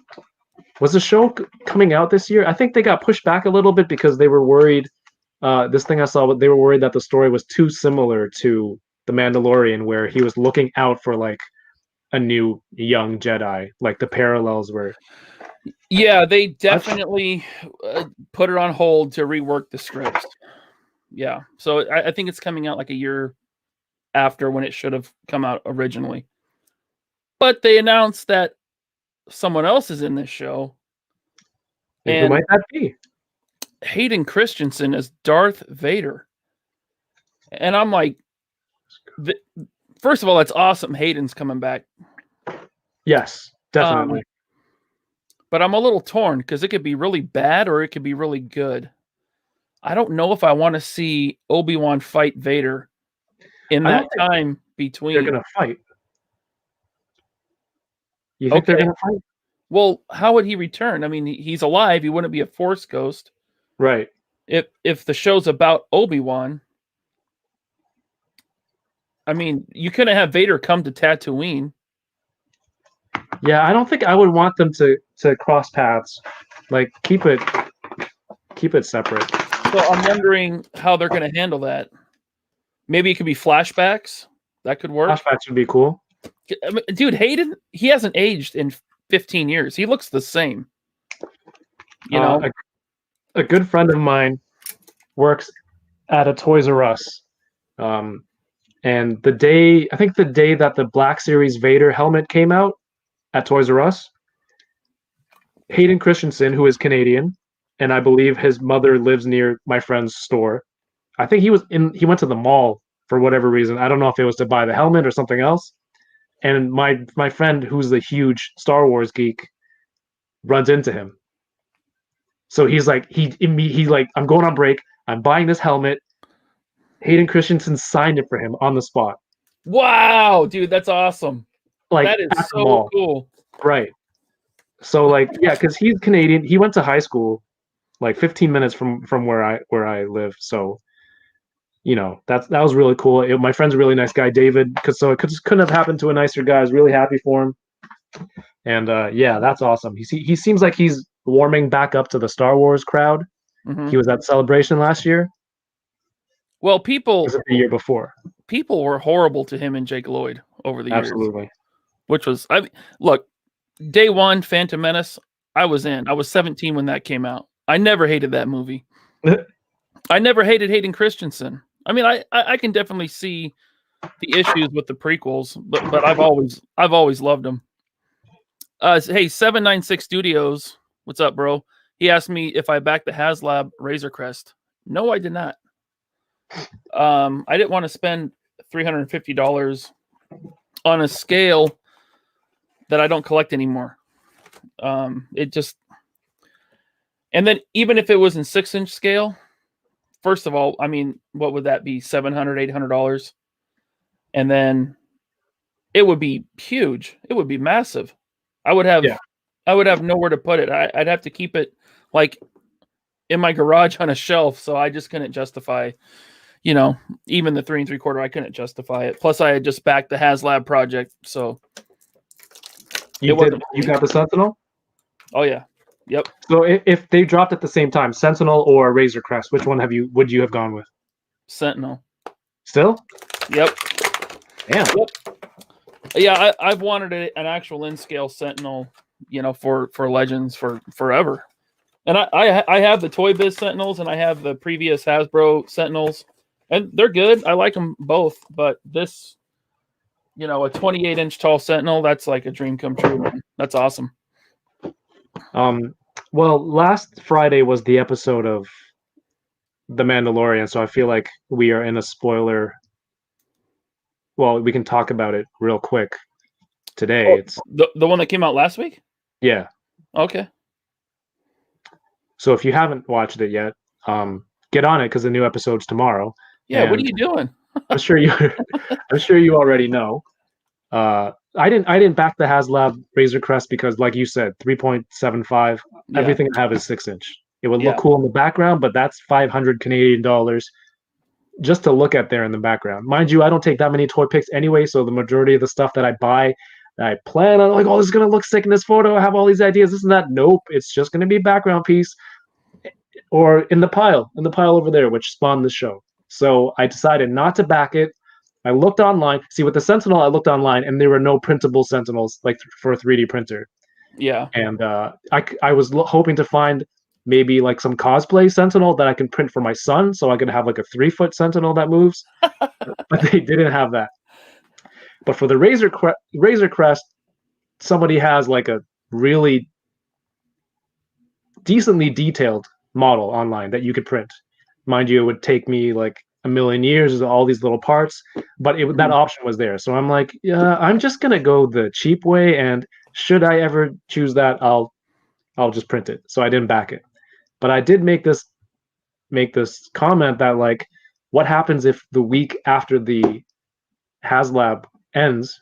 was the show coming out this year? I think they got pushed back a little bit because they were worried. This thing I saw, but they were worried that the story was too similar to the Mandalorian, where he was looking out for like a new young Jedi. Like the parallels were Yeah, they much. definitely put it on hold to rework the scripts. Yeah, so I think it's coming out like a year after when it should have come out originally. But they announced that someone else is in this show, And who and might that be? Hayden Christensen as Darth Vader. And I'm like, first of all, that's awesome. Hayden's coming back. Yes, Um, definitely. but I'm a little torn because it could be really bad or it could be really good. I don't know if I want to see Obi-Wan fight Vader in I that don't think time they're between. gonna fight. You think they're Okay, gonna fight? well, how would he return? I mean, he's alive. He wouldn't be a Force ghost. Right. If the show's about Obi-Wan, I mean, you couldn't have Vader come to Tatooine. Yeah, I don't think I would want them to cross paths. Like keep it separate. So I'm wondering how they're going to handle that. Maybe it could be flashbacks. That could work. Flashbacks would be cool. I mean, dude, Hayden, he hasn't aged in 15 years. He looks the same. You know? A good friend of mine works at a Toys R Us. And I think the day that the Black Series Vader helmet came out at Toys R Us, Hayden Christensen, who is Canadian, and I believe his mother lives near my friend's store. I think he went to the mall for whatever reason. I don't know if it was to buy the helmet or something else. And my friend, who's a huge Star Wars geek, runs into him. So he's like, he's like, I'm going on break. I'm buying this helmet. Hayden Christensen signed it for him on the spot, Wow, dude, that's awesome. like That is at the so mall. cool. Right. So like, yeah, because he's Canadian. He went to high school like 15 minutes from where I live. So that was really cool. My friend's a really nice guy, David. Because so it couldn't have happened to a nicer guy. I was really happy for him. And yeah, that's awesome. He seems like he's warming back up to the Star Wars crowd. Mm-hmm. He was at Celebration last year. Well, Was it the year before? people were horrible to him and Jake Lloyd over the years, Absolutely. which was look, day one, Phantom Menace, I was in. I was 17 when that came out. I never hated that movie. I never hated Hayden Christensen. I mean, I can definitely see the issues with the prequels, but I've always loved them. Hey, 796 Studios, what's up, bro? He asked me if I backed the HasLab Razor Crest. No, I did not. I didn't want to spend $350 on a scale that I don't collect anymore. It just, and then even if it was in 6-inch scale, first of all, I mean, what would that be? $700, $800, and then it would be huge. It would be massive. I would have nowhere to put it. I'd have to keep it like in my garage on a shelf. So I just couldn't justify, even the 3 3/4. I couldn't justify it. Plus, I had just backed the HasLab project, so You got the Sentinel? Oh yeah, yep. So if they dropped at the same time, Sentinel or Razor Crest, which one would you have gone with? Sentinel. Still? Yep. Damn. Yep. Yeah, I've wanted an actual in-scale Sentinel, for Legends for forever. And I have the Toy Biz Sentinels and I have the previous Hasbro Sentinels, and they're good. I like them both, but this, a 28-inch tall Sentinel, that's like a dream come true, man. That's awesome. Well, last Friday was the episode of The Mandalorian, so I feel like we are in a spoiler. Well, we can talk about it real quick today. It's the one that came out last week? Yeah. Okay. So if you haven't watched it yet, get on it because the new episode's tomorrow. Yeah, what are you doing? I'm sure you already know. I didn't back the HasLab Razor Crest because, like you said, 3.75. Yeah. Everything I have is 6-inch. It would look Yeah. cool in the background, but that's 500 Canadian dollars just to look at there in the background. Mind you, I don't take that many toy pics anyway, so the majority of the stuff that I buy, I plan on like, oh, this is gonna look sick in this photo. I have all these ideas, this and that. Nope, it's just gonna be a background piece or in the pile over there, which spawned the show. So I decided not to back it. I looked online. See, with the Sentinel, I looked online, and there were no printable Sentinels like for a 3D printer. Yeah. And I was hoping to find maybe like some cosplay Sentinel that I can print for my son, so I could have like a 3-foot Sentinel that moves. But they didn't have that. But for the Razor Crest, somebody has like a really decently detailed model online that you could print. Mind you, it would take me like a million years, all these little parts, but that option was there. So I'm like, yeah, I'm just gonna go the cheap way, and should I ever choose that, I'll just print it. So I didn't back it, but I did make this comment that like, what happens if the week after the HasLab ends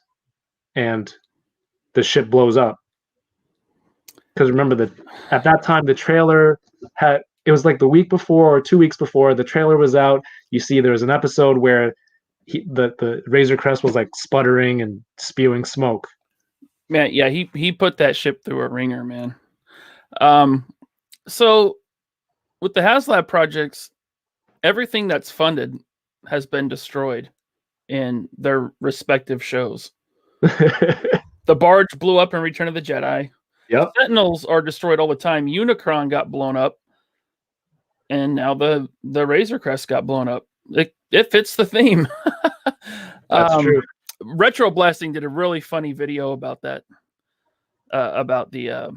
and the ship blows up? Because remember that at that time the trailer had, it was like the week before or 2 weeks before the trailer was out. You see there was an episode where the Razor Crest was like sputtering and spewing smoke. Man, yeah, he put that ship through a ringer, man. So with the HasLab projects, everything that's funded has been destroyed in their respective shows. The barge blew up in Return of the Jedi. Yep. Sentinels are destroyed all the time. Unicron got blown up, and now the Razor Crest got blown up. It fits the theme. That's true. Retro Blasting did a really funny video about that, about the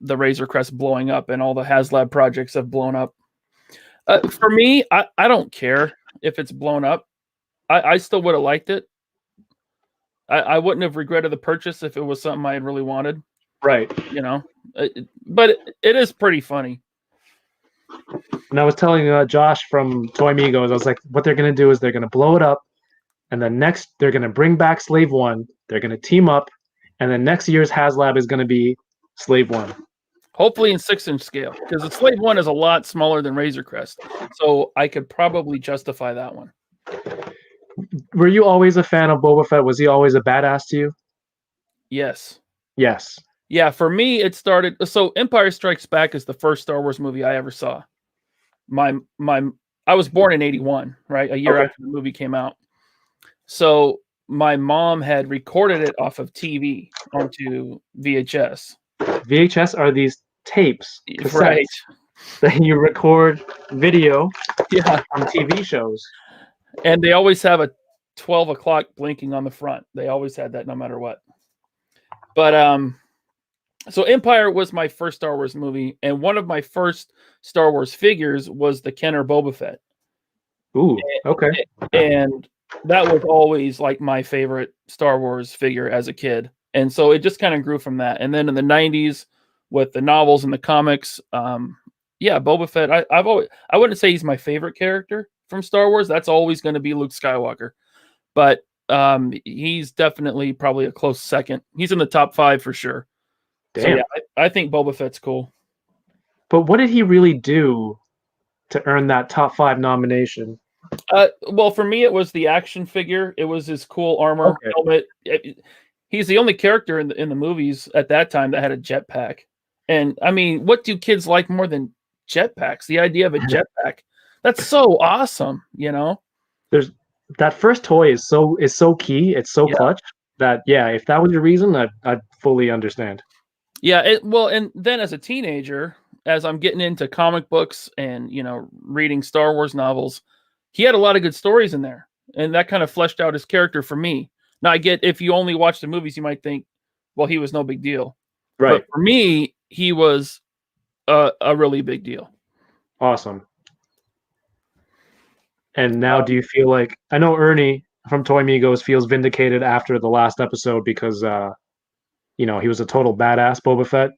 Razor Crest blowing up, and all the HasLab projects have blown up. For me, I don't care if it's blown up. I still would have liked it. I wouldn't have regretted the purchase if it was something I had really wanted. Right. But it is pretty funny. And I was telling Josh from Toy Migos, I was like, what they're going to do is they're going to blow it up, and then next they're going to bring back Slave One. They're going to team up, and then next year's HasLab is going to be Slave One. Hopefully in 6-inch scale, because the Slave One is a lot smaller than Razor Crest, so I could probably justify that one. Were you always a fan of Boba Fett? Was he always a badass to you? Yes. Yes. Yeah, for me, it started. So Empire Strikes Back is the first Star Wars movie I ever saw. My I was born in '81, right? A year Okay. after the movie came out. So my mom had recorded it off of TV onto VHS. VHS are these tapes, Right. cassettes that you record video Yeah. on TV shows. And they always have a 12 o'clock blinking on the front. They always had that no matter what. But so Empire was my first Star Wars movie, and one of my first Star Wars figures was the Kenner Boba Fett. Ooh, okay. And that was always like my favorite Star Wars figure as a kid. And so it just kind of grew from that. And then in the 90s with the novels and the comics, yeah, Boba Fett, I wouldn't say he's my favorite character from Star Wars. That's always going to be Luke Skywalker. But he's definitely probably a close second. He's in the top 5 for sure. Damn. So yeah, I think Boba Fett's cool. But what did he really do to earn that top 5 nomination? Well, for me, it was the action figure. It was his cool armor, helmet. He's the only character in the movies at that time that had a jetpack. And I mean, what do kids like more than jetpacks? The idea of a jetpack. That's so awesome, you know? There's that first toy is so key, it's so clutch that if that was your reason, I'd fully understand. Yeah, well, and then as a teenager, as I'm getting into comic books and, reading Star Wars novels, he had a lot of good stories in there, and that kind of fleshed out his character for me. Now, I get if you only watch the movies, you might think, well, he was no big deal. Right. But for me, he was a really big deal. Awesome. And now do you feel like, I know Ernie from Toy Migos feels vindicated after the last episode because, he was a total badass Boba Fett.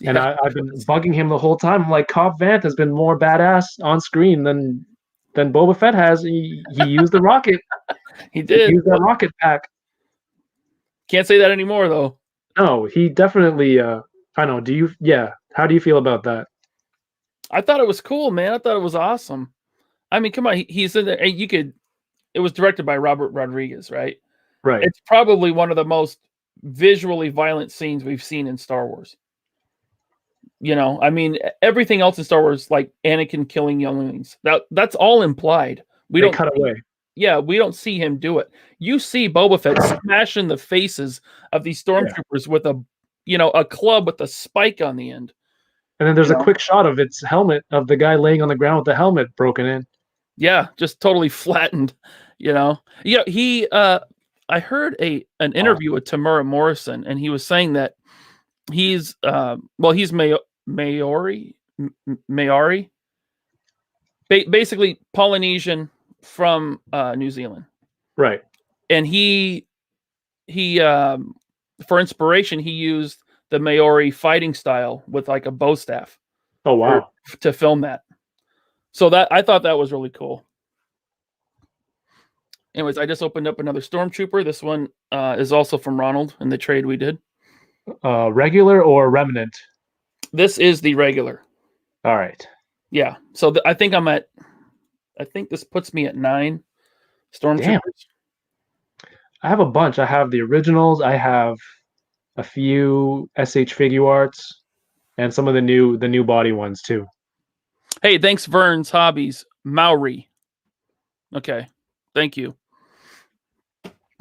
And I've been bugging him the whole time. I'm like, Cobb Vanth has been more badass on screen than Boba Fett has. He used the rocket. He did. He used that rocket pack. Can't say that anymore, though. No, he definitely, I don't know. How do you feel about that? I thought it was cool, man. I thought it was awesome. I mean, come on. He's in there. It was directed by Robert Rodriguez, right? Right. It's probably one of the most visually violent scenes we've seen in Star Wars. I mean, everything else in Star Wars, like Anakin killing younglings, that's all implied. They cut away. Yeah, we don't see him do it. You see Boba Fett smashing the faces of these stormtroopers with a club with a spike on the end. And then there's a quick shot of its helmet, of the guy laying on the ground with the helmet broken in. Yeah, just totally flattened. He. I heard an interview with Tamura Morrison, and he was saying that he's Maori, basically Polynesian from New Zealand, right? And he for inspiration he used the Maori fighting style with like a bow staff. Oh wow! To film that, so that I thought that was really cool. Anyways, I just opened up another Stormtrooper. This one is also from Ronald in the trade we did. Regular or Remnant? This is the regular. All right. Yeah. So I think this puts me at 9 Stormtroopers. Damn. I have a bunch. I have the originals. I have a few SH figure arts and some of the new body ones too. Hey, thanks, Vern's Hobbies. Maori. Okay. Thank you.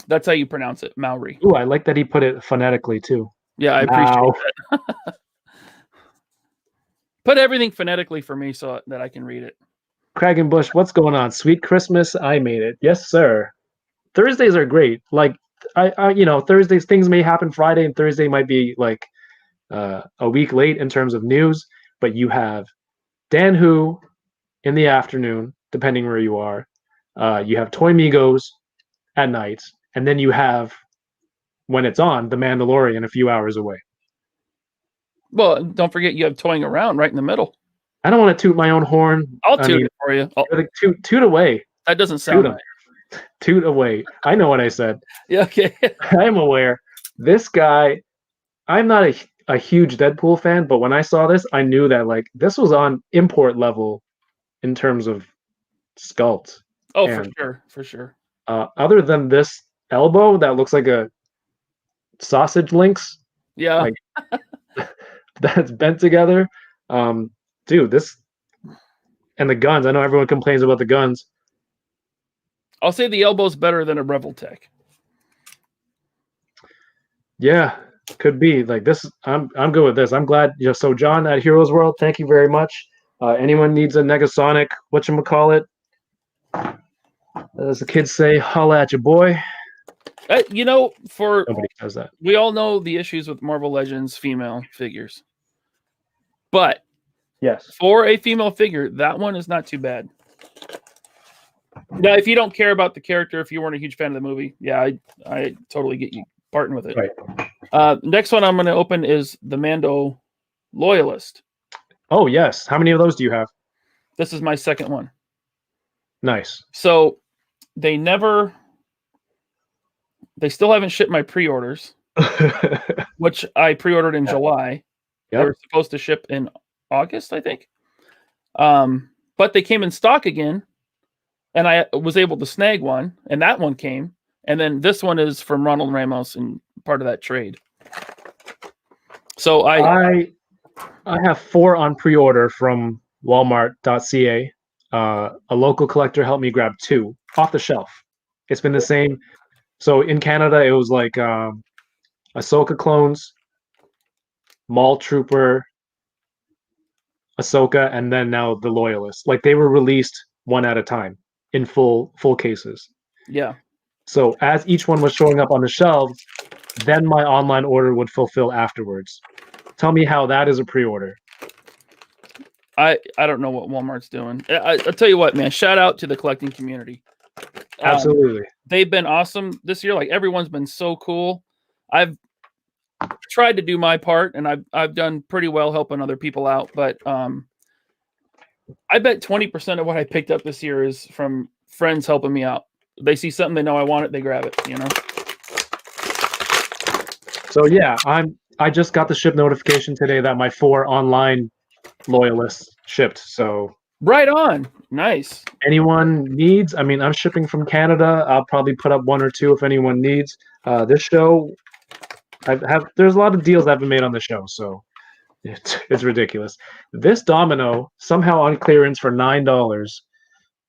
That's how you pronounce it, Maori. Ooh, I like that he put it phonetically too. Yeah, I appreciate that. Put everything phonetically for me so that I can read it. Craig and Bush, what's going on? Sweet Christmas, I made it. Yes, sir. Thursdays are great. Like I Thursdays things may happen Friday, and Thursday might be like a week late in terms of news, but you have Dan Who in the afternoon, depending where you are. You have Toy Migos at night, and then you have, when it's on, The Mandalorian a few hours away. Well, don't forget you have Toying Around right in the middle. I don't want to toot my own horn. I'll toot it for you. Toot away. That doesn't sound right. Toot away. I know what I said. Yeah, okay. I'm aware. This guy, I'm not a huge Deadpool fan, but when I saw this, I knew that like this was on import level in terms of sculpt. Oh, for sure. Other than this elbow that looks like a sausage links, Yeah. like that's bent together. Dude, this and the guns. I know everyone complains about the guns. I'll say the elbow's better than a Rebel Tech. Yeah, could be like this. I'm good with this. I'm glad. So John at Heroes World, thank you very much. Anyone needs a Negasonic, whatchamacallit, as the kids say, holla at your boy. For Nobody says that. we all know the issues with Marvel Legends female figures, but Yes. for a female figure, that one is not too bad. Now, if you don't care about the character, if you weren't a huge fan of the movie, yeah, I totally get you parting with it. Right. Next one I'm going to open is the Mando Loyalist. Oh yes. How many of those do you have? This is my second one. Nice. So they still haven't shipped my pre-orders, which I pre-ordered in July. Yep. They were supposed to ship in August, I think. But they came in stock again, and I was able to snag one, and that one came. And then this one is from Ronald Ramos and part of that trade. So I have 4 on pre-order from Walmart.ca. A local collector helped me grab 2 off the shelf. It's been the same. So in Canada, it was like Ahsoka clones, Mall Trooper, Ahsoka, and then now the Loyalist. Like they were released one at a time in full cases. Yeah. So as each one was showing up on the shelves, then my online order would fulfill afterwards. Tell me how that is a pre-order. I don't know what Walmart's doing. I'll tell you what, man. Shout out to the collecting community. Absolutely. They've been awesome this year. Like everyone's been so cool. I've tried to do my part, and I've done pretty well helping other people out. But I bet 20% of what I picked up this year is from friends helping me out. They see something, they know I want it, they grab it. So yeah, I just got the ship notification today that my 4 online Loyalists shipped. So right on. Nice. anyone needs, I mean, I'm shipping from Canada. I'll probably put up 1 or 2 if anyone needs. This show, there's a lot of deals that have been made on the show, so it's ridiculous. This domino somehow on clearance for $9,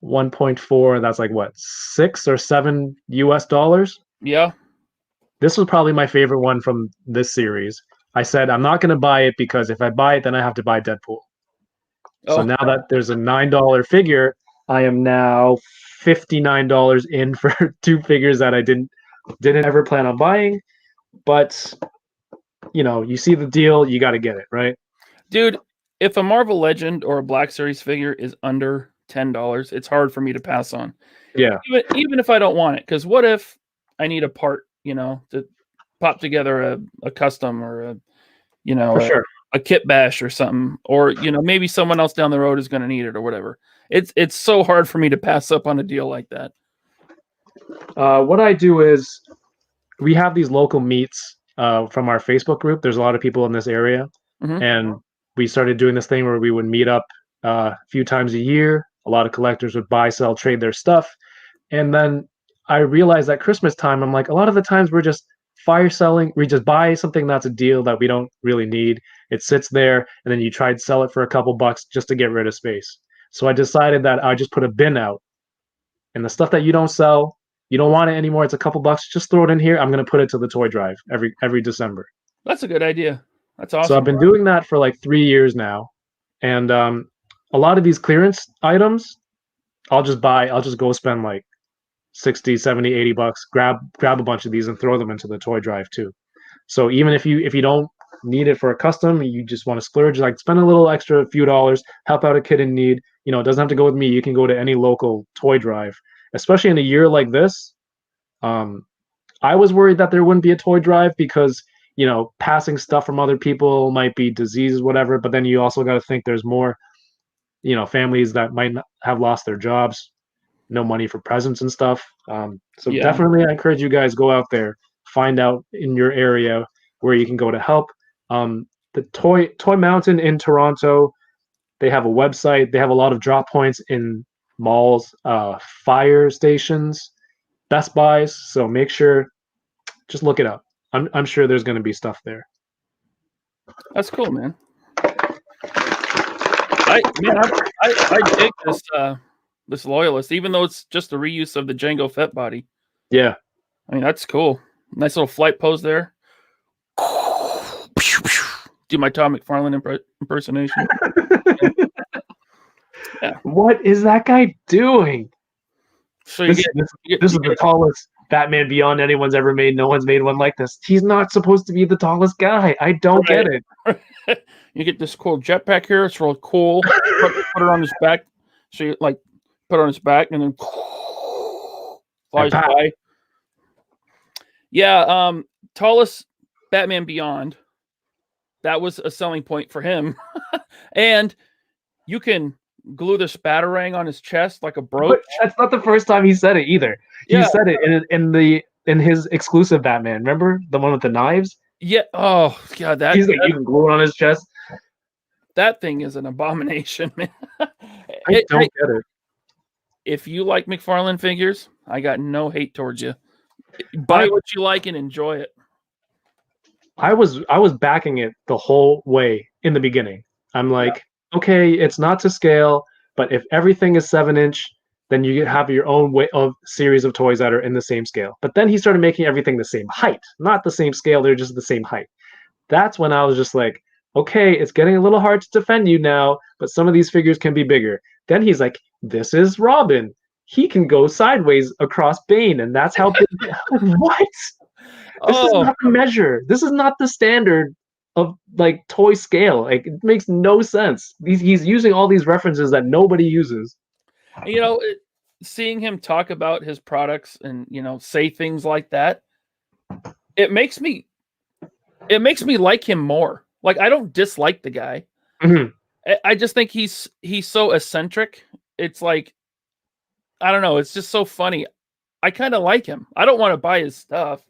1.4. That's like what, 6 or 7 US dollars? Yeah. This was probably my favorite one from this series. I said I'm not going to buy it because if I buy it, then I have to buy Deadpool. So now that there's a $9 figure, I am now $59 in for 2 figures that I didn't ever plan on buying. But you see the deal, you got to get it, right? Dude, if a Marvel Legend or a Black Series figure is under $10, it's hard for me to pass on. Yeah. Even if I don't want it, because what if I need a part, to pop together a custom or a kit bash or something, or maybe someone else down the road is going to need it or whatever. It's so hard for me to pass up on a deal like that. What I do is we have these local meets from our Facebook group. There's a lot of people in this area, and we started doing this thing where we would meet up a few times a year. A lot of collectors would buy, sell, trade their stuff, and then I realized at Christmas time, I'm like, a lot of the times we're just fire selling. We just buy something that's a deal that we don't really need. It sits there, and then you try to sell it for a couple bucks just to get rid of space. So I decided that I just put a bin out, and the stuff that you don't sell, you don't want it anymore. It's a couple bucks. Just throw it in here. I'm gonna put it to the toy drive every December. That's a good idea. That's awesome. So I've been doing that for like 3 years now, and a lot of these clearance items, I'll just go spend like 60, 70, 80 bucks, grab a bunch of these and throw them into the toy drive too. So even if you don't need it for a custom, you just want to splurge, like spend a little extra few dollars, help out a kid in need. It doesn't have to go with me. You can go to any local toy drive, especially in a year like this. I was worried that there wouldn't be a toy drive because, passing stuff from other people might be diseases, whatever. But then you also got to think there's more, families that might not have lost their jobs, no money for presents and stuff. So definitely I encourage you guys, go out there, find out in your area where you can go to help. The Toy Mountain in Toronto, they have a website. They have a lot of drop points in malls, fire stations, Best Buys. So make sure, just look it up. I'm sure there's going to be stuff there. That's cool, man. I dig this loyalist, even though it's just a reuse of the Jango Fett body. Yeah. I mean, that's cool. Nice little flight pose there. Do my Tom McFarlane impersonation. Yeah. What is that guy doing? So This is the tallest Batman Beyond anyone's ever made. No one's made one like this. He's not supposed to be the tallest guy. I don't get it. You get this cool jetpack here. It's real cool. Put it on his back. So you like put it on his back and then flies by. Yeah, tallest Batman Beyond. That was a selling point for him. And you can glue this batarang on his chest like a brooch. But that's not the first time he said it either. He said it in his exclusive Batman. Remember the one with the knives? Yeah. Oh god, he's like, you can glue it on his chest. That thing is an abomination, man. I don't get it. If you like McFarlane figures, I got no hate towards you. Buy what you like and enjoy it. I was backing it the whole way in the beginning. I'm like, okay, it's not to scale, but if everything is 7-inch, then you have your own way of series of toys that are in the same scale. But then he started making everything the same height, not the same scale. They're just the same height. That's when I was just like, okay, it's getting a little hard to defend you now, but some of these figures can be bigger. Then he's like, this is Robin. He can go sideways across Bane, and that's how big. What? This is not the measure. This is not the standard of like toy scale. Like, it makes no sense. He's using all these references that nobody uses. You know, seeing him talk about his products and say things like that, it makes me like him more. Like, I don't dislike the guy. Mm-hmm. I just think he's so eccentric. It's like, I don't know. It's just so funny. I kind of like him. I don't want to buy his stuff,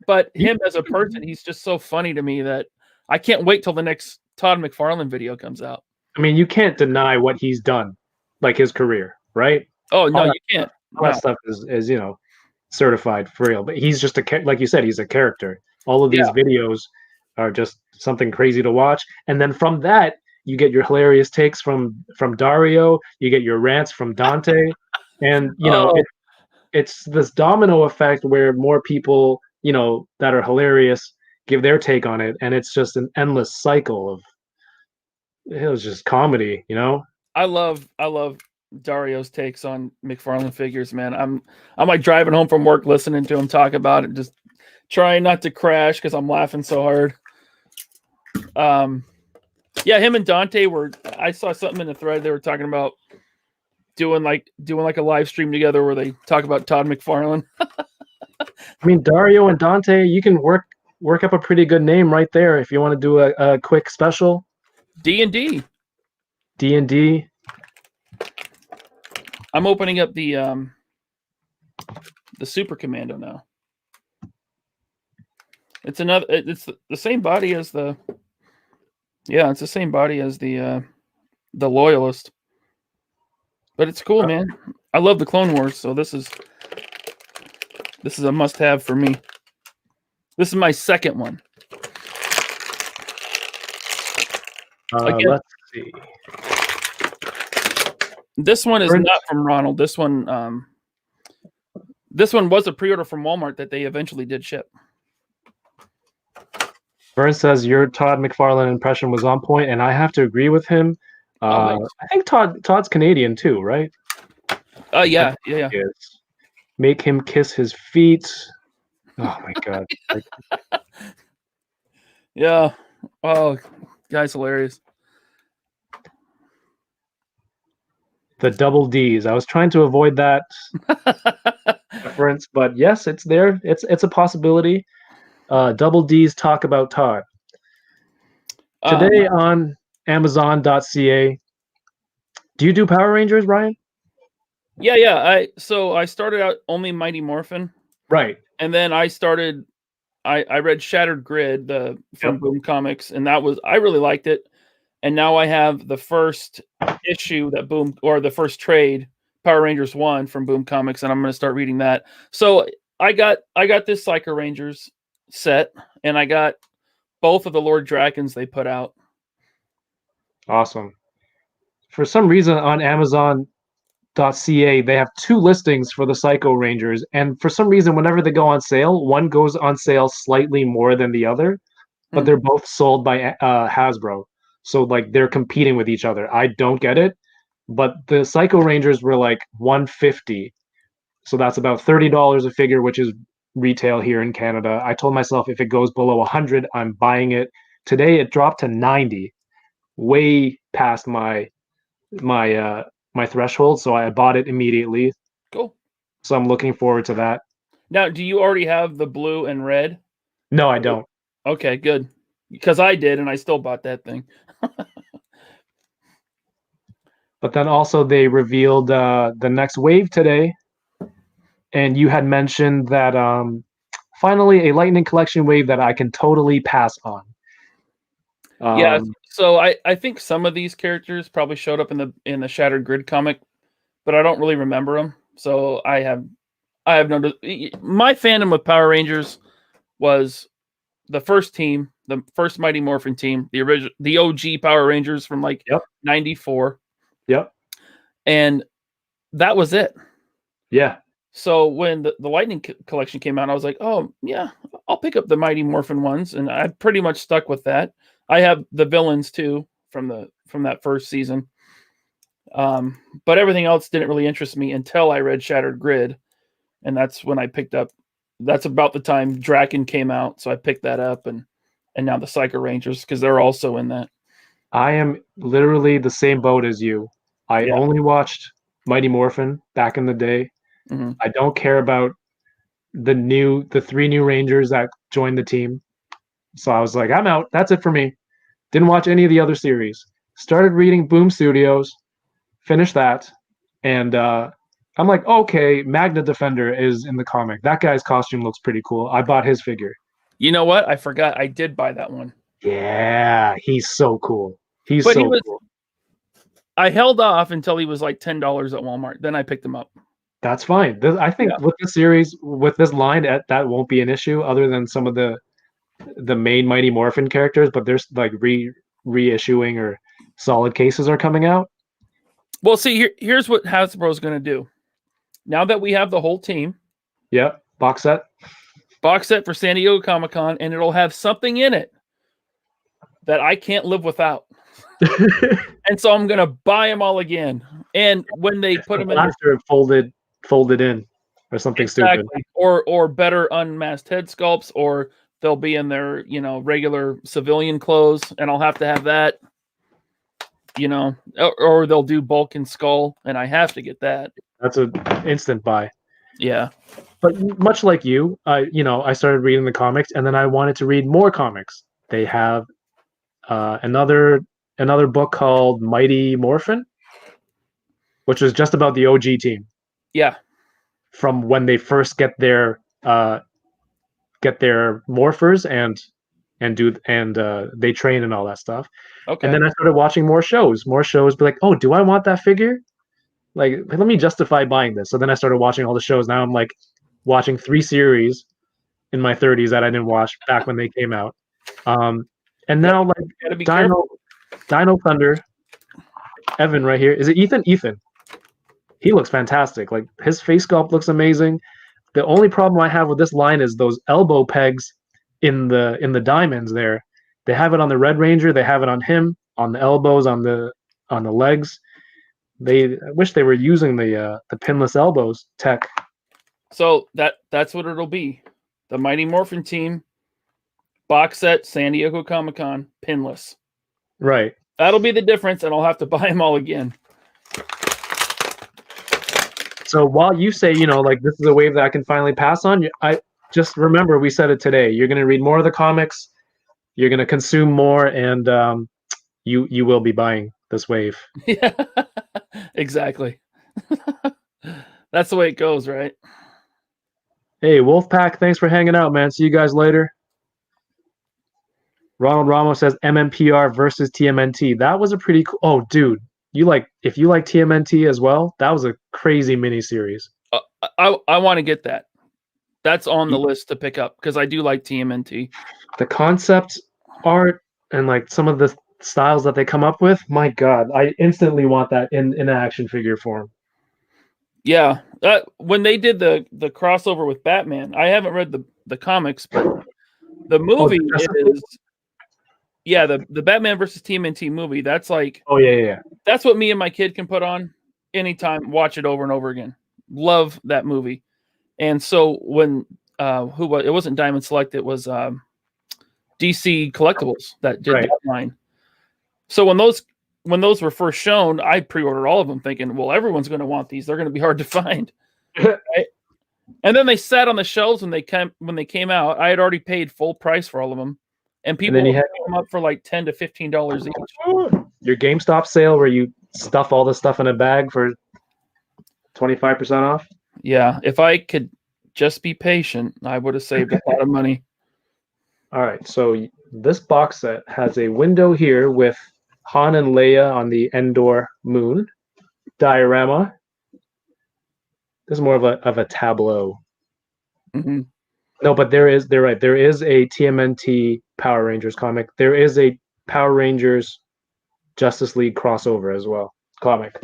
but him as a person, he's just so funny to me that I can't wait till the next Todd McFarlane video comes out. I mean, you can't deny what he's done, like his career, right? Oh no, you can't. All that stuff is certified for real. But he's just like you said, he's a character. All of these videos are just something crazy to watch, and then from that, you get your hilarious takes from Dario. You get your rants from Dante, and it's this domino effect where more people that are hilarious give their take on it, and it's just an endless cycle of it was just comedy. I love Dario's takes on McFarlane figures, man. I'm like driving home from work listening to him talk about it, just trying not to crash because I'm laughing so hard. Yeah, him and Dante I saw something in the thread they were talking about doing like a live stream together where they talk about Todd McFarlane. I mean, Dario and Dante, you can work up a pretty good name right there if you want to do a quick special. D&D. D&D. I'm opening up the Super Commando now. It's the same body as the it's the same body as the Loyalist. But it's cool, man. I love the Clone Wars, so this is a must-have for me. This is my second one. Let's see. This one is not from Ronald. This one was a pre-order from Walmart that they eventually did ship. Vern says your Todd McFarlane impression was on point, and I have to agree with him. I think Todd's Canadian too, right? Yeah. Make him kiss his feet. Oh my god. Yeah. Oh, guy's hilarious. The double D's. I was trying to avoid that reference, but yes, it's there. It's a possibility. Double D's talk about Todd. Today on Amazon.ca. Do you do Power Rangers, Ryan? Yeah. I started out only Mighty Morphin. Right. And then I read Shattered Grid from Boom Comics, and I really liked it. And now I have the first issue the first trade, Power Rangers 1 from Boom Comics, and I'm going to start reading that. So I got this Psycho Rangers set, and I got both of the Lord Drakons they put out. Awesome. For some reason on Amazon.ca, they have 2 listings for the Psycho Rangers, and for some reason, whenever they go on sale, one goes on sale slightly more than the other, but they're both sold by Hasbro. So like they're competing with each other. I don't get it, but the Psycho Rangers were like 150. So that's about $30 a figure, which is retail here in Canada. I told myself if it goes below 100, I'm buying it. Today it dropped to 90, way past my threshold, so I bought it immediately. Cool. So I'm looking forward to that. Now, do you already have the blue and red? No, I don't. Okay, good. Because I did, and I still bought that thing. But then also they revealed the next wave today, and you had mentioned that finally a Lightning Collection wave that I can totally pass on. Yeah, so I think some of these characters probably showed up in the Shattered Grid comic, but I don't really remember them. So I have no. My fandom with Power Rangers was the first team, the first Mighty Morphin team, the OG Power Rangers from like '94. Yep. And that was it. Yeah. So when the Lightning Collection came out, I was like, oh yeah, I'll pick up the Mighty Morphin ones, and I pretty much stuck with that. I have the villains too from that first season. But everything else didn't really interest me until I read Shattered Grid, and that's when I picked up. That's about the time Draken came out, so I picked that up, and now the Psycho Rangers, because they're also in that. I am literally the same boat as you. I only watched Mighty Morphin back in the day. Mm-hmm. I don't care about the 3 new Rangers that joined the team. So I was like, I'm out. That's it for me. Didn't watch any of the other series. Started reading Boom Studios, finished that, and I'm like, okay, Magna Defender is in the comic. That guy's costume looks pretty cool. I bought his figure. You know what? I forgot. I did buy that one. Yeah, he's so cool. He's cool. I held off until he was like $10 at Walmart. Then I picked him up. That's fine. I think with this series, with this line, that won't be an issue, other than some of the main Mighty Morphin characters. But there's like reissuing or solid cases are coming out. Well, see, here's what Hasbro's going to do. Now that we have the whole team, box set for San Diego Comic-Con, and it'll have something in it that I can't live without. And so I'm going to buy them all again. And when they put them in, after folded in or something stupid, or better unmasked head sculpts, or they'll be in their regular civilian clothes, and I'll have to have that. Or they'll do bulk and skull, and I have to get that. That's an instant buy. Yeah. But much like you, I started reading the comics, and then I wanted to read more comics. They have another book called Mighty Morphin, which is just about the OG team. Yeah. From when they first get their morphers and they train and all that stuff. Okay. And then I started watching more shows. Be like, oh, do I want that figure? Like, let me justify buying this. So then I started watching all the shows. Now I'm like watching 3 series in my 30s that I didn't watch back when they came out. And now like Dino Thunder, Evan right here. Is it Ethan? Ethan. He looks fantastic. Like his face sculpt looks amazing. The only problem I have with this line is those elbow pegs in the diamonds there. They have it on the Red Ranger. They have it on him, on the elbows, on the legs. I wish they were using the pinless elbows tech. So that's what it'll be. The Mighty Morphin team box set, San Diego Comic-Con, pinless. Right. That'll be the difference, and I'll have to buy them all again. So while you say, like this is a wave that I can finally pass on, I just remember we said it today. You're going to read more of the comics. You're going to consume more, and you will be buying this wave. Yeah, exactly. That's the way it goes, right? Hey, Wolfpack, thanks for hanging out, man. See you guys later. Ronald Ramos says MMPR versus TMNT. That was a pretty cool. Oh, dude, if you like TMNT as well, that was a crazy miniseries. I want to get that. That's on the list to pick up because I do like TMNT. The concept art and like some of the styles that they come up with, my God, I instantly want that in action figure form. Yeah, when they did the crossover with Batman, I haven't read the comics, but the Oh, movie Justice League? is the Batman versus TMNT movie. That's like Oh yeah. that's what me and my kid can put on anytime, watch it over and over again. Love that movie. And so when who was it wasn't Diamond Select, it was DC Collectibles that did Right. that line. So when those were first shown, I pre-ordered all of them thinking, well, everyone's going to want these. They're going to be hard to find. Right? And then they sat on the shelves when they came out. I had already paid full price for all of them, and And then people you had picked them up for like $10 to $15 each. your GameStop sale where you stuff all the stuff in a bag for 25% off. Yeah, if I could just be patient, I would have saved a lot of money. All right, so this box set has a window here with Han and Leia on the Endor moon diorama. This is more of a tableau. Hmm. No, but they're right. There is a TMNT Power Rangers comic. There is a Power Rangers Justice League crossover as well. Comic.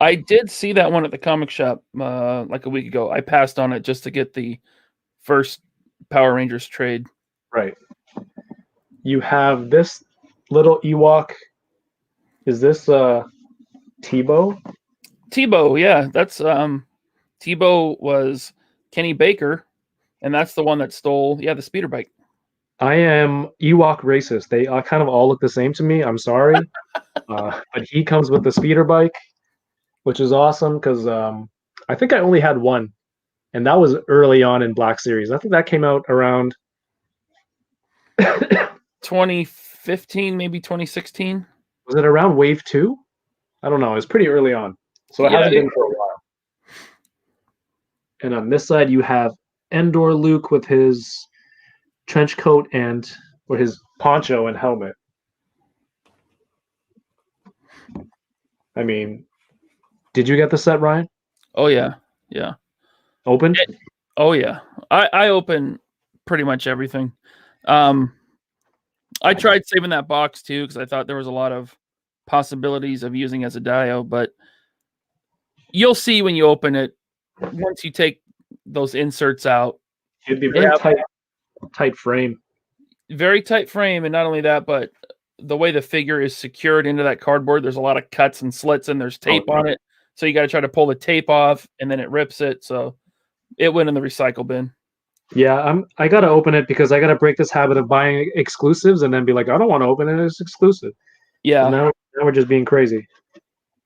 I did see that one at the comic shop like a week ago. I passed on it just to get the first Power Rangers trade. Right. You have this little Ewok. Is this Tebow? Tebow, yeah, that's Tebow was Kenny Baker, and that's the one that stole the speeder bike. I am Ewok racist. They kind of all look the same to me. I'm sorry. But he comes with the speeder bike, which is awesome because I think I only had one, and that was early on in Black Series. I think that came out around 2015, maybe 2016. was it around Wave 2? I don't know. It was pretty early on. So it hasn't been for a while. And on this side, you have Endor Luke with his trench coat or his poncho and helmet. I mean, did you get the set, Ryan? Oh yeah, yeah. Open? Oh yeah. I open pretty much everything. I tried saving that box too because I thought there was a lot of possibilities of using as a dio, but you'll see when you open it. Once you take those inserts out, It'd be very tight frame. Very tight frame, and not only that, but the way the figure is secured into that cardboard, there's a lot of cuts and slits, and there's tape on it. So you got to try to pull the tape off, and then it rips it. So it went in the recycle bin. Yeah, I gotta open it because I gotta break this habit of buying exclusives and then be like, I don't want to open it. It's exclusive. Yeah. So now we're just being crazy.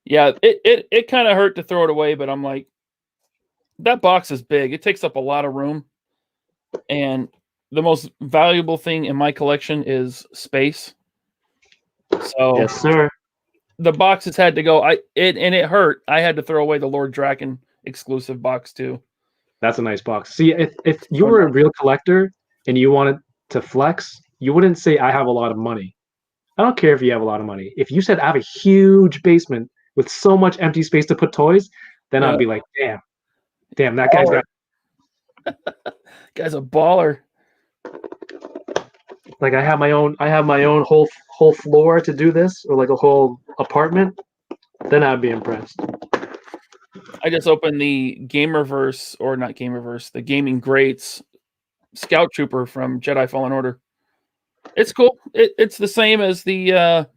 Yeah, it kind of hurt to throw it away, but I'm like, that box is big. It takes up a lot of room, and the most valuable thing in my collection is space. So yes, sir. The boxes had to go. It hurt. I had to throw away the Lord Draken exclusive box too. That's a nice box. See, if you were a real collector and you wanted to flex, you wouldn't say I have a lot of money. I don't care if you have a lot of money. If you said I have a huge basement with so much empty space to put toys, then I'd be like, damn, that guy's got. Guy's a baller. Like I have my own whole floor to do this, or like a whole apartment. Then I'd be impressed. I just opened the Gamerverse, or not Gamerverse, the Gaming Greats Scout Trooper from Jedi Fallen Order. It's cool. It's the same as the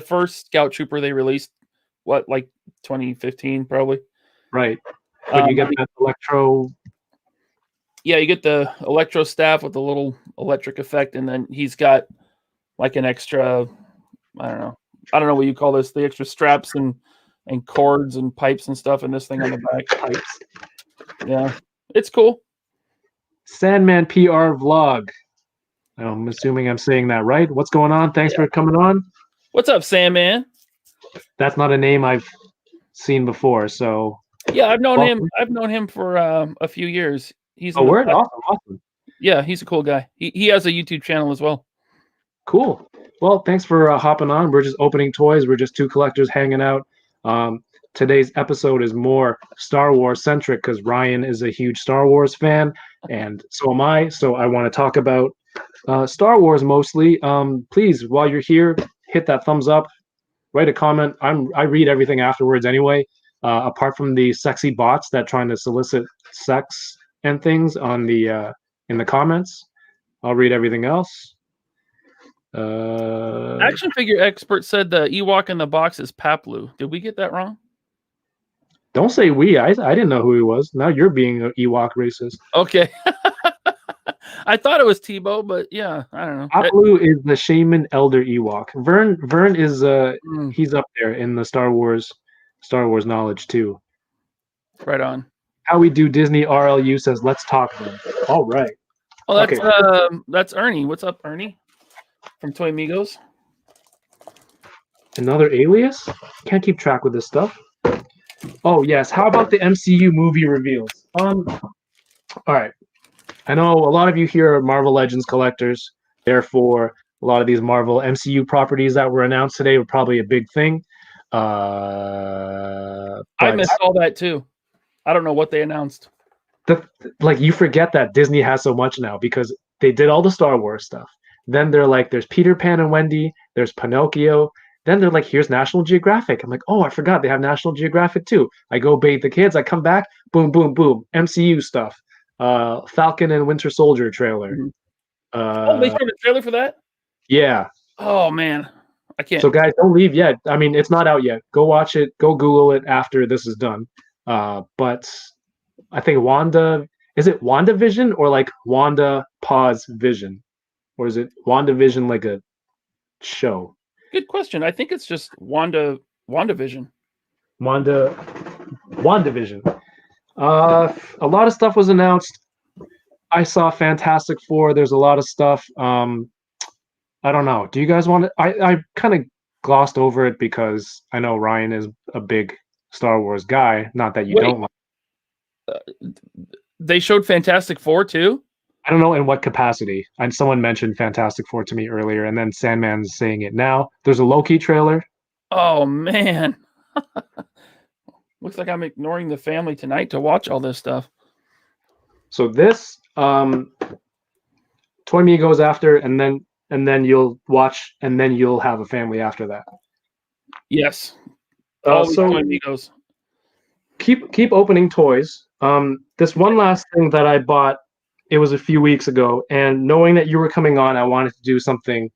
first Scout Trooper they released. What, like 2015, probably. Right. But you get that electro. Yeah, you get the electro staff with the little electric effect, and then he's got like an extra. I don't know what you call this. The extra straps and cords and pipes and stuff, and this thing on the back. Pipes. Yeah, it's cool. Sandman PR vlog. I'm assuming I'm saying that right. What's going on? Thanks for coming on. What's up, Sandman? That's not a name I've seen before, so yeah, I've known him. I've known him for a few years. He's word. Awesome. Yeah, he's a cool guy. He has a YouTube channel as well. Cool. Well, thanks for hopping on. We're just opening toys. We're just two collectors hanging out. Today's episode is more Star Wars centric because Ryan is a huge Star Wars fan, and so am I. So I want to talk about Star Wars mostly. Please, while you're here, hit that thumbs up, write a comment. I read everything afterwards anyway. Apart from the sexy bots that trying to solicit sex and things on the in the comments, I'll read everything else. Action figure expert said the Ewok in the box is Paplu. Did we get that wrong? Don't say we. I didn't know who he was. Now you're being an Ewok racist. Okay. I thought it was Tebow, but yeah, I don't know. Aplu is the shaman elder Ewok. Vern is he's up there in the Star Wars knowledge too. Right on. How we do Disney RLU says let's talk then. All right. Oh, that's Ernie. What's up, Ernie? From Toy Migos. Another alias? Can't keep track with this stuff. Oh yes. How about the MCU movie reveals? All right. I know a lot of you here are Marvel Legends collectors. Therefore, a lot of these Marvel MCU properties that were announced today were probably a big thing. I missed all that too. I don't know what they announced. You forget that Disney has so much now because they did all the Star Wars stuff. Then they're like, there's Peter Pan and Wendy, there's Pinocchio. Then they're like, here's National Geographic. I'm like, oh, I forgot they have National Geographic too. I go bathe the kids. I come back, boom, boom, boom, MCU stuff. Falcon and Winter Soldier trailer. Mm-hmm. They showed a trailer for that? Yeah. Oh man, I can't. So guys, don't leave yet. I mean, it's not out yet. Go watch it. Go Google it after this is done. But I think is it WandaVision or like Wanda Pause Vision? Or is it WandaVision like a show? Good question. I think it's just WandaVision. WandaVision. A lot of stuff was announced. I saw Fantastic Four. There's a lot of stuff. I don't know. Do you guys want to? I kind of glossed over it because I know Ryan is a big Star Wars guy. Not that you don't like. They showed Fantastic Four too? I don't know in what capacity. And someone mentioned Fantastic Four to me earlier, and then Sandman's saying it now. There's a Loki trailer. Oh man. Looks like I'm ignoring the family tonight to watch all this stuff. So this Toy Me goes after, and then you'll watch, and then you'll have a family after that. Yes. So Toy Me goes. Keep opening toys. This one last thing that I bought, it was a few weeks ago, and knowing that you were coming on, I wanted to do something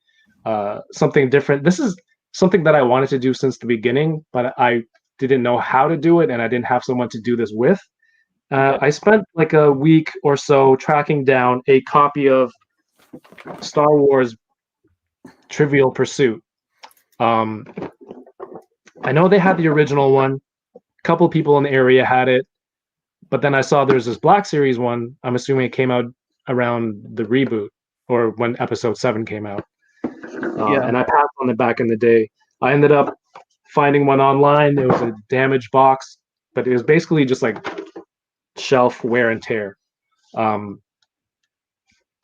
different. This is something that I wanted to do since the beginning, but I didn't know how to do it, and I didn't have someone to do this with. I spent like a week or so tracking down a copy of Star Wars Trivial Pursuit. I know they had the original one. A couple people in the area had it, but then I saw there's this Black Series one. I'm assuming it came out around the reboot or when Episode 7 came out. And I passed on it back in the day. I ended up finding one online. It was a damaged box, but it was basically just like shelf wear and tear.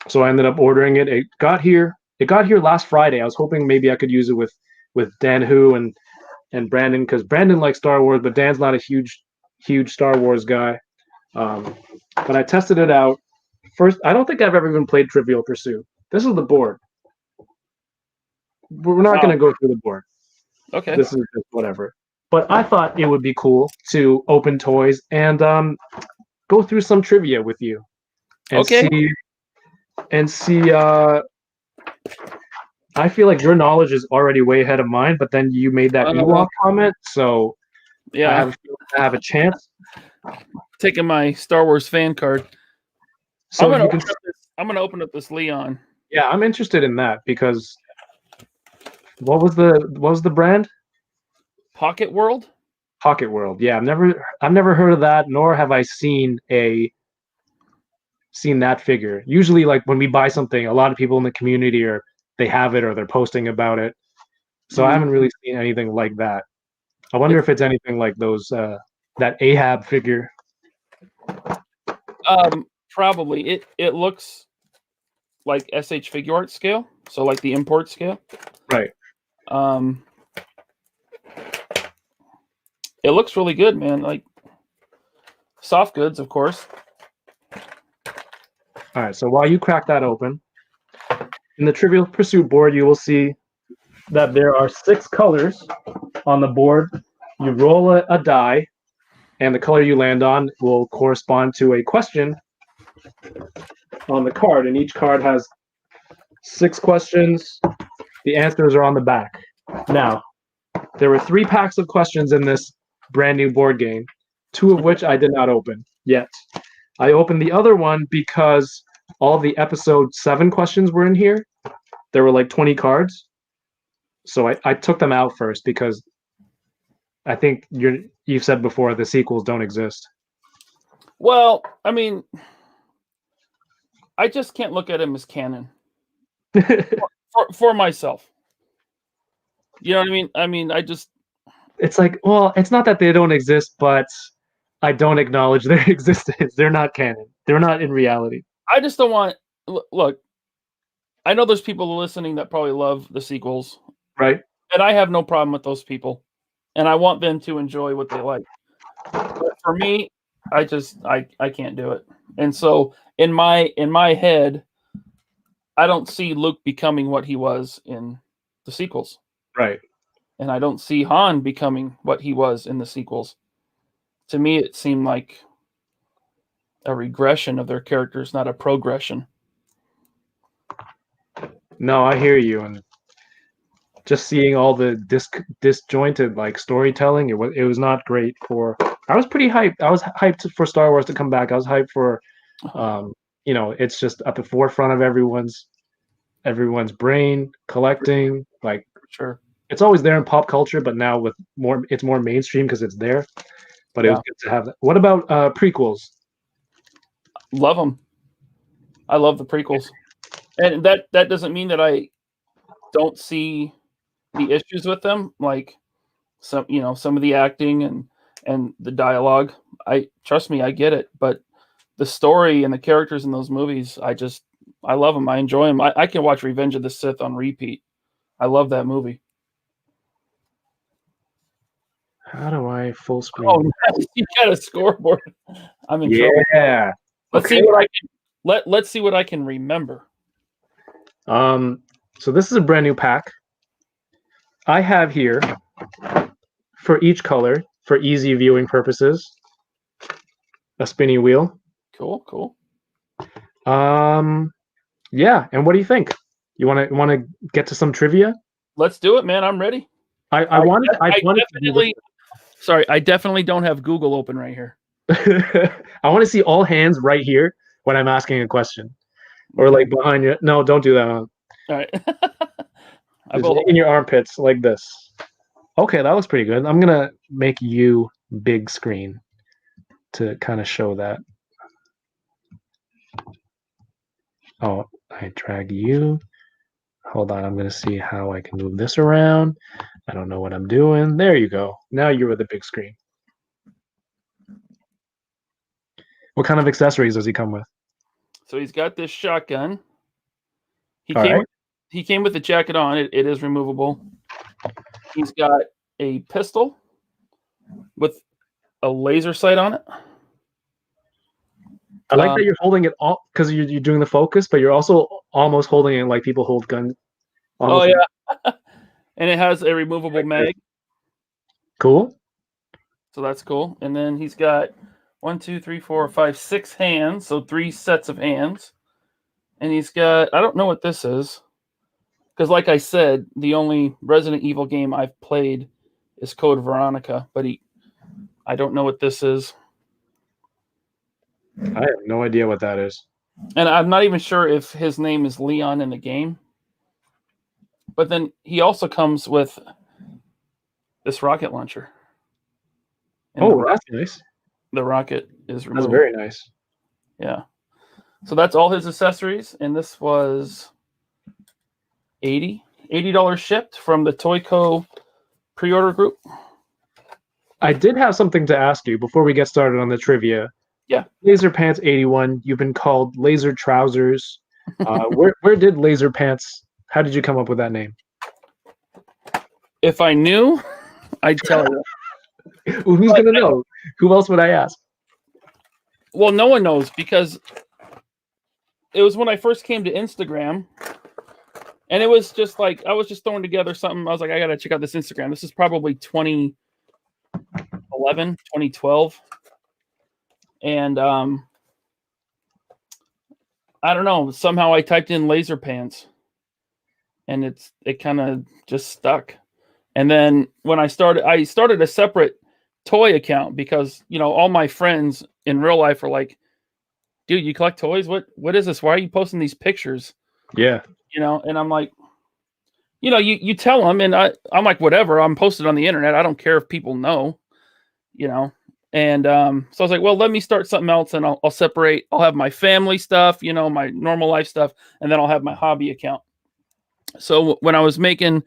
So I ended up ordering it. It got here last Friday. I was hoping maybe I could use it with Dan Hu and Brandon, because Brandon likes Star Wars, but Dan's not a huge Star Wars guy. But I tested it out. First, I don't think I've ever even played Trivial Pursuit. This is the board. We're not going to go through the board. Okay. This is just whatever. But I thought it would be cool to open toys and go through some trivia with you. And see. I feel like your knowledge is already way ahead of mine, but then you made that Ewok comment, so yeah, I have a chance. Taking my Star Wars fan card. So I'm gonna open up this Leon. Yeah, I'm interested in that because what was the brand? Pocket World. Pocket World. Yeah, I've never heard of that, nor have I seen that figure. Usually, like when we buy something, a lot of people in the community they have it or they're posting about it. So I haven't really seen anything like that. I wonder if it's anything like those that Ahab figure. Probably. It looks like SH Figure Art scale, so like the import scale. Right. It looks really good, man. Like soft goods, of course. All right. So while you crack that open, In the Trivial Pursuit board, you will see that there are 6 colors on the board. You roll a die, and the color you land on will correspond to a question on the card. And each card has 6 questions. The answers are on the back. Now, there were 3 packs of questions in this brand new board game, 2 of which I did not open yet. I opened the other one because all the episode 7 questions were in here. There were like 20 cards. So I took them out first because I think you've said before the sequels don't exist. Well, I mean, I just can't look at him as canon for myself. You know what I mean? I mean, It's like, well, it's not that they don't exist, but I don't acknowledge their existence. They're not canon. They're not in reality. I just don't want. Look, I know there's people listening that probably love the sequels, Right? and I have no problem with those people, and I want them to enjoy what they like. But for me, I can't do it. And so in my head, I don't see Luke becoming what he was in the sequels. Right. And I don't see Han becoming what he was in the sequels. To me, it seemed like a regression of their characters, not a progression. No, I hear you. And just seeing all the disjointed like storytelling, it was not great for. I was pretty hyped. I was hyped for Star Wars to come back. I was hyped for, it's just at the forefront of everyone's brain, collecting. Like, Sure. it's always there in pop culture, but now it's more mainstream because it's there. But it was good to have that. What about prequels? Love them. I love the prequels, and that doesn't mean that I don't see the issues with them, like some of the acting and the dialogue. Trust me, I get it, but the story and the characters in those movies, I love them. I enjoy them. I can watch Revenge of the Sith on repeat. I love that movie. How do I full screen? Oh, nice. You got a scoreboard. I'm in trouble. Yeah. Let's see what I can. Let's see what I can remember. So this is a brand new pack. I have here for each color, for easy viewing purposes, a spinny wheel. Cool. Yeah. And what do you think? You want to get to some trivia? Let's do it, man. I'm ready. I definitely don't have Google open right here. I want to see all hands right here when I'm asking a question, or like behind you. No, don't do that. All right. In your armpits like this. Okay, that looks pretty good. I'm gonna make you big screen to kind of show that. Oh, I drag you. Hold on, I'm gonna see how I can move this around. I don't know what I'm doing. There you go. Now you're with the big screen. What kind of accessories does he come with? So he's got this shotgun. He He came with the jacket on. It is removable. He's got a pistol with a laser sight on it. I like that you're holding it all because you're doing the focus, but you're also almost holding it like people hold guns. Oh yeah, and it has a removable mag. Cool. So that's cool. And then he's got 6 hands, so 3 sets of hands. And he's got, I don't know what this is, because like I said, the only Resident Evil game I've played is Code Veronica, but I don't know what this is. I have no idea what that is. And I'm not even sure if his name is Leon in the game. But then he also comes with this rocket launcher. And that's nice. The rocket is removed. That's very nice. Yeah. So that's all his accessories. And this was $80 shipped from the Toyco pre-order group. I did have something to ask you before we get started on the trivia. Yeah. Laser Pants 81. You've been called Laser Trousers. Where did Laser Pants? How did you come up with that name? If I knew, I'd tell you. Well, who's gonna know? Who else would I ask? Well, no one knows because it was when I first came to Instagram. And it was just like I was just throwing together something. I was like, I gotta check out this Instagram. This is probably 2011, 2012. And I don't know. Somehow I typed in laser pants, and it kind of just stuck. And then when I started a separate toy account because all my friends in real life are like, dude, you collect toys? What is this? Why are you posting these pictures? Yeah. And I'm like, you tell them, and I'm like, whatever. I'm posted on the internet. I don't care if people know, And so I was like, well, let me start something else, and I'll separate. I'll have my family stuff, my normal life stuff, and then I'll have my hobby account. So when I was making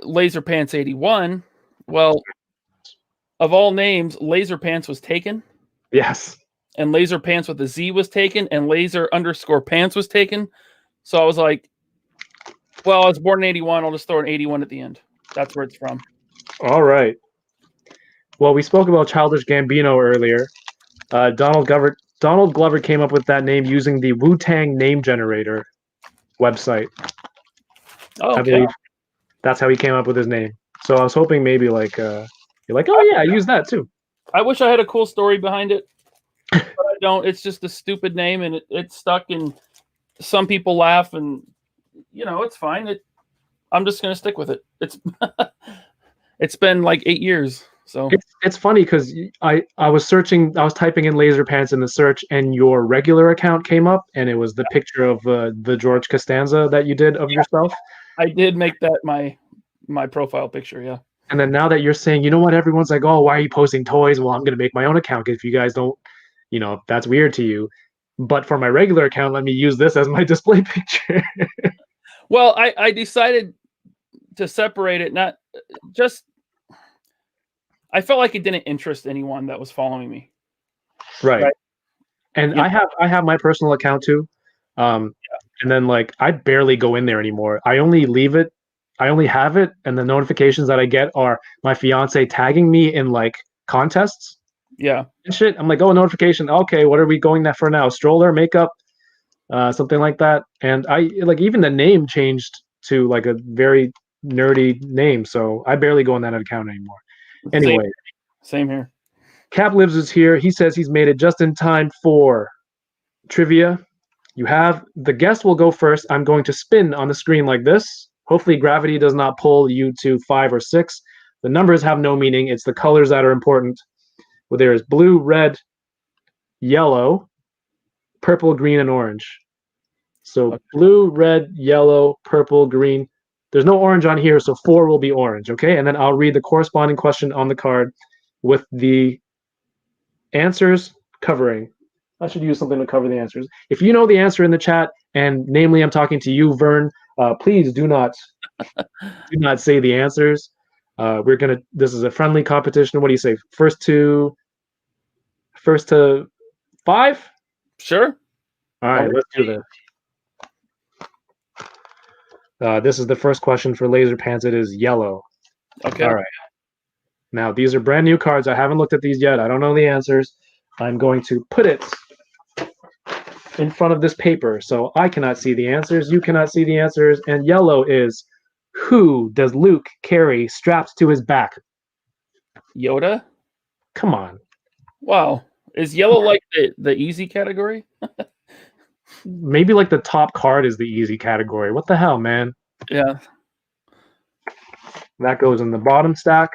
Laser Pants 81, well, of all names, Laser Pants was taken. Yes. And Laser Pants with a Z was taken, and Laser_Pants was taken. So I was like, well, I was born in 81. I'll just throw an 81 at the end. That's where it's from. All right. Well, we spoke about Childish Gambino earlier. Donald Glover came up with that name using the Wu-Tang name generator website. Oh, I believe that's how he came up with his name. So I was hoping maybe like you're like, oh yeah, I use that too. I wish I had a cool story behind it, but I don't. It's just a stupid name, and it's stuck. And some people laugh, and it's fine. I'm just gonna stick with it. It's been like 8 years. So it's funny because I was typing in laser pants in the search, and your regular account came up, and it was the picture of the George Costanza that you did of yourself. I did make that my profile picture, yeah. And then now that you're saying, you know what, everyone's like, oh, why are you posting toys? Well, I'm gonna make my own account if you guys don't, if that's weird to you. But for my regular account, let me use this as my display picture. Well, I decided to separate it, not just. I felt like it didn't interest anyone that was following me. Right. And I have my personal account too. And then like I barely go in there anymore. I only leave it. I only have it, and the notifications that I get are my fiance tagging me in like contests. Yeah. And shit. I'm like, oh, notification. Okay, what are we going there for now? Stroller, makeup, something like that. And I like even the name changed to like a very nerdy name, so I barely go on that account anymore. Anyway, same here. Cap Lives is here. He says he's made it just in time for trivia. The guest will go first. I'm going to spin on the screen like this. Hopefully gravity does not pull you to 5 or 6. The numbers have no meaning. It's the colors that are important. Well, there is blue, red, yellow, purple, green, and orange. So blue, red, yellow, purple, green. There's no orange on here, so 4 will be orange, okay? And then I'll read the corresponding question on the card with the answers covering. I should use something to cover the answers. If you know the answer in the chat, and namely I'm talking to you, Vern, please do not say the answers. This is a friendly competition. What do you say? First to 5? Sure. All right, let's do this. This is the first question for Laser Pants. It is yellow. Okay. All right. Now, these are brand new cards. I haven't looked at these yet. I don't know the answers. I'm going to put it in front of this paper so I cannot see the answers. You cannot see the answers. And yellow is, who does Luke carry strapped to his back? Yoda? Come on. Wow. Is yellow like the easy category? Maybe like the top card is the easy category. What the hell, man? Yeah. That goes in the bottom stack.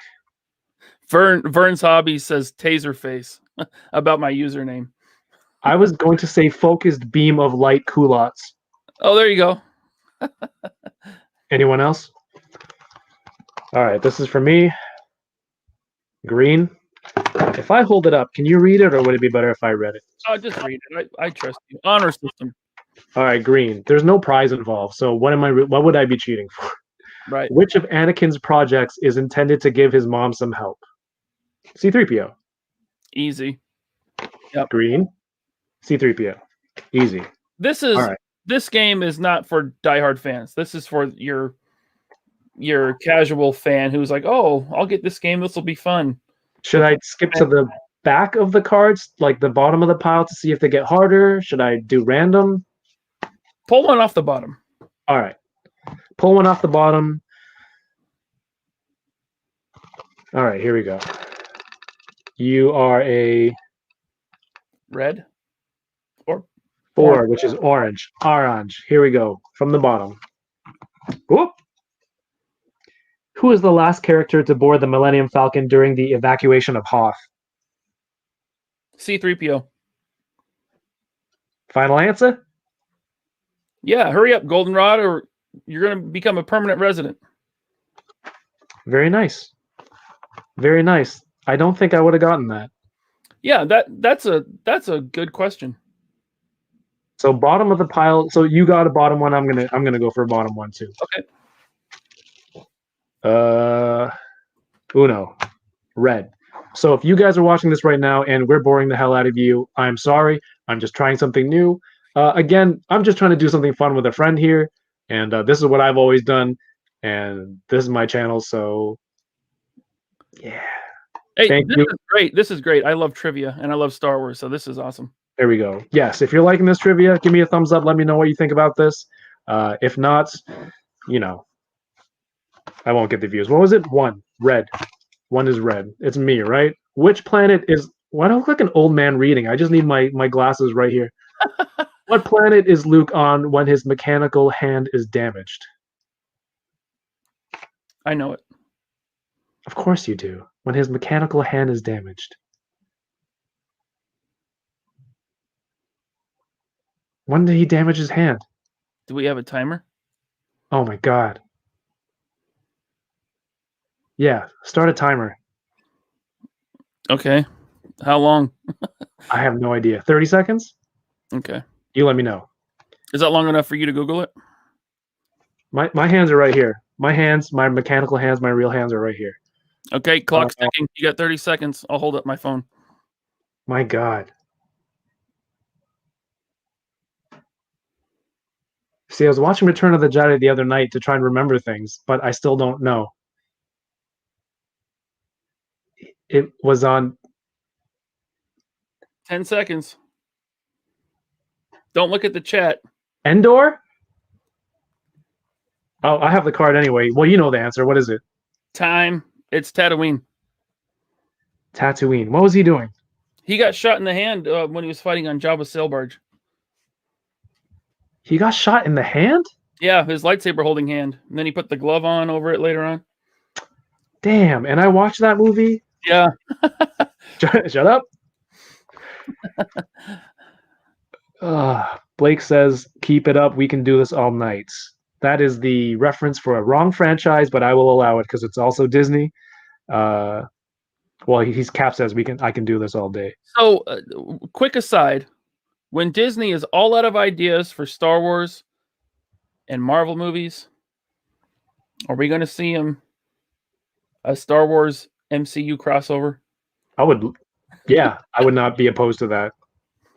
Vern's hobby says taser face about my username. I was going to say focused beam of light culottes. Oh, there you go. Anyone else? All right, this is for me. Green. If I hold it up, can you read it, or would it be better if I read it? Oh, just read it. I trust you. Honor system. All right, green. There's no prize involved, so what would I be cheating for? Right. Which of Anakin's projects is intended to give his mom some help? C-3PO. Easy. Yep. Green. C-3PO. Easy. This game is not for diehard fans. This is for your casual fan who's like, oh, I'll get this game. This will be fun. Should I skip to the back of the cards, like the bottom of the pile, to see if they get harder? Should I do random? Pull one off the bottom. All right. Pull one off the bottom. All right, here we go. You are a Red or 4, orange. which is orange. Orange. Here we go. From the bottom. Whoop. Who is the last character to board the Millennium Falcon during the evacuation of Hoth? C-3PO. Final answer? Yeah, hurry up, Goldenrod, or you're going to become a permanent resident. Very nice. Very nice. I don't think I would have gotten that. Yeah, that's a good question. So bottom of the pile. So you got a bottom one. I'm gonna go for a bottom one too. Okay. Uno, red. So if you guys are watching this right now and we're boring the hell out of you, I'm sorry. I'm just trying something new. Again, I'm just trying to do something fun with a friend here, and this is what I've always done, and this is my channel. So yeah. Hey, Thank this you. is great. This is great. I love trivia and I love Star Wars, so this is awesome. There we go. Yes, if you're liking this trivia, give me a thumbs up. Let me know what you think about this. If not, you know, I won't get the views. What was it? 1. Red. 1 is red. It's me, right? Which planet is... Why do I look like an old man reading? I just need my glasses right here. What planet is Luke on when his mechanical hand is damaged? I know it. Of course you do. When his mechanical hand is damaged. When did he damage his hand? Do we have a timer? Oh my god. Yeah, start a timer. Okay. How long? I have no idea. 30 seconds? Okay. You let me know. Is that long enough for you to Google it? My hands are right here. My hands, my mechanical hands, my real hands are right here. Okay, clock's ticking. You got 30 seconds. I'll hold up my phone. My god. See, I was watching Return of the Jedi the other night to try and remember things, but I still don't know. It was on 10 seconds. Don't look at the chat. Endor? Oh, I have the card anyway. Well, you know the answer. What is it? Time. It's Tatooine. Tatooine. What was he doing? He got shot in the hand when he was fighting on Jabba's sail barge. He got shot in the hand? Yeah, his lightsaber holding hand. And then he put the glove on over it later on. Damn, and I watched that movie? Yeah. Shut up. Blake says, keep it up. We can do this all night. That is the reference for a wrong franchise, but I will allow it because it's also Disney. Well, he's Cap says I can do this all day. So, quick aside, when Disney is all out of ideas for Star Wars and Marvel movies, are we going to see a Star Wars MCU crossover? I would not be opposed to that.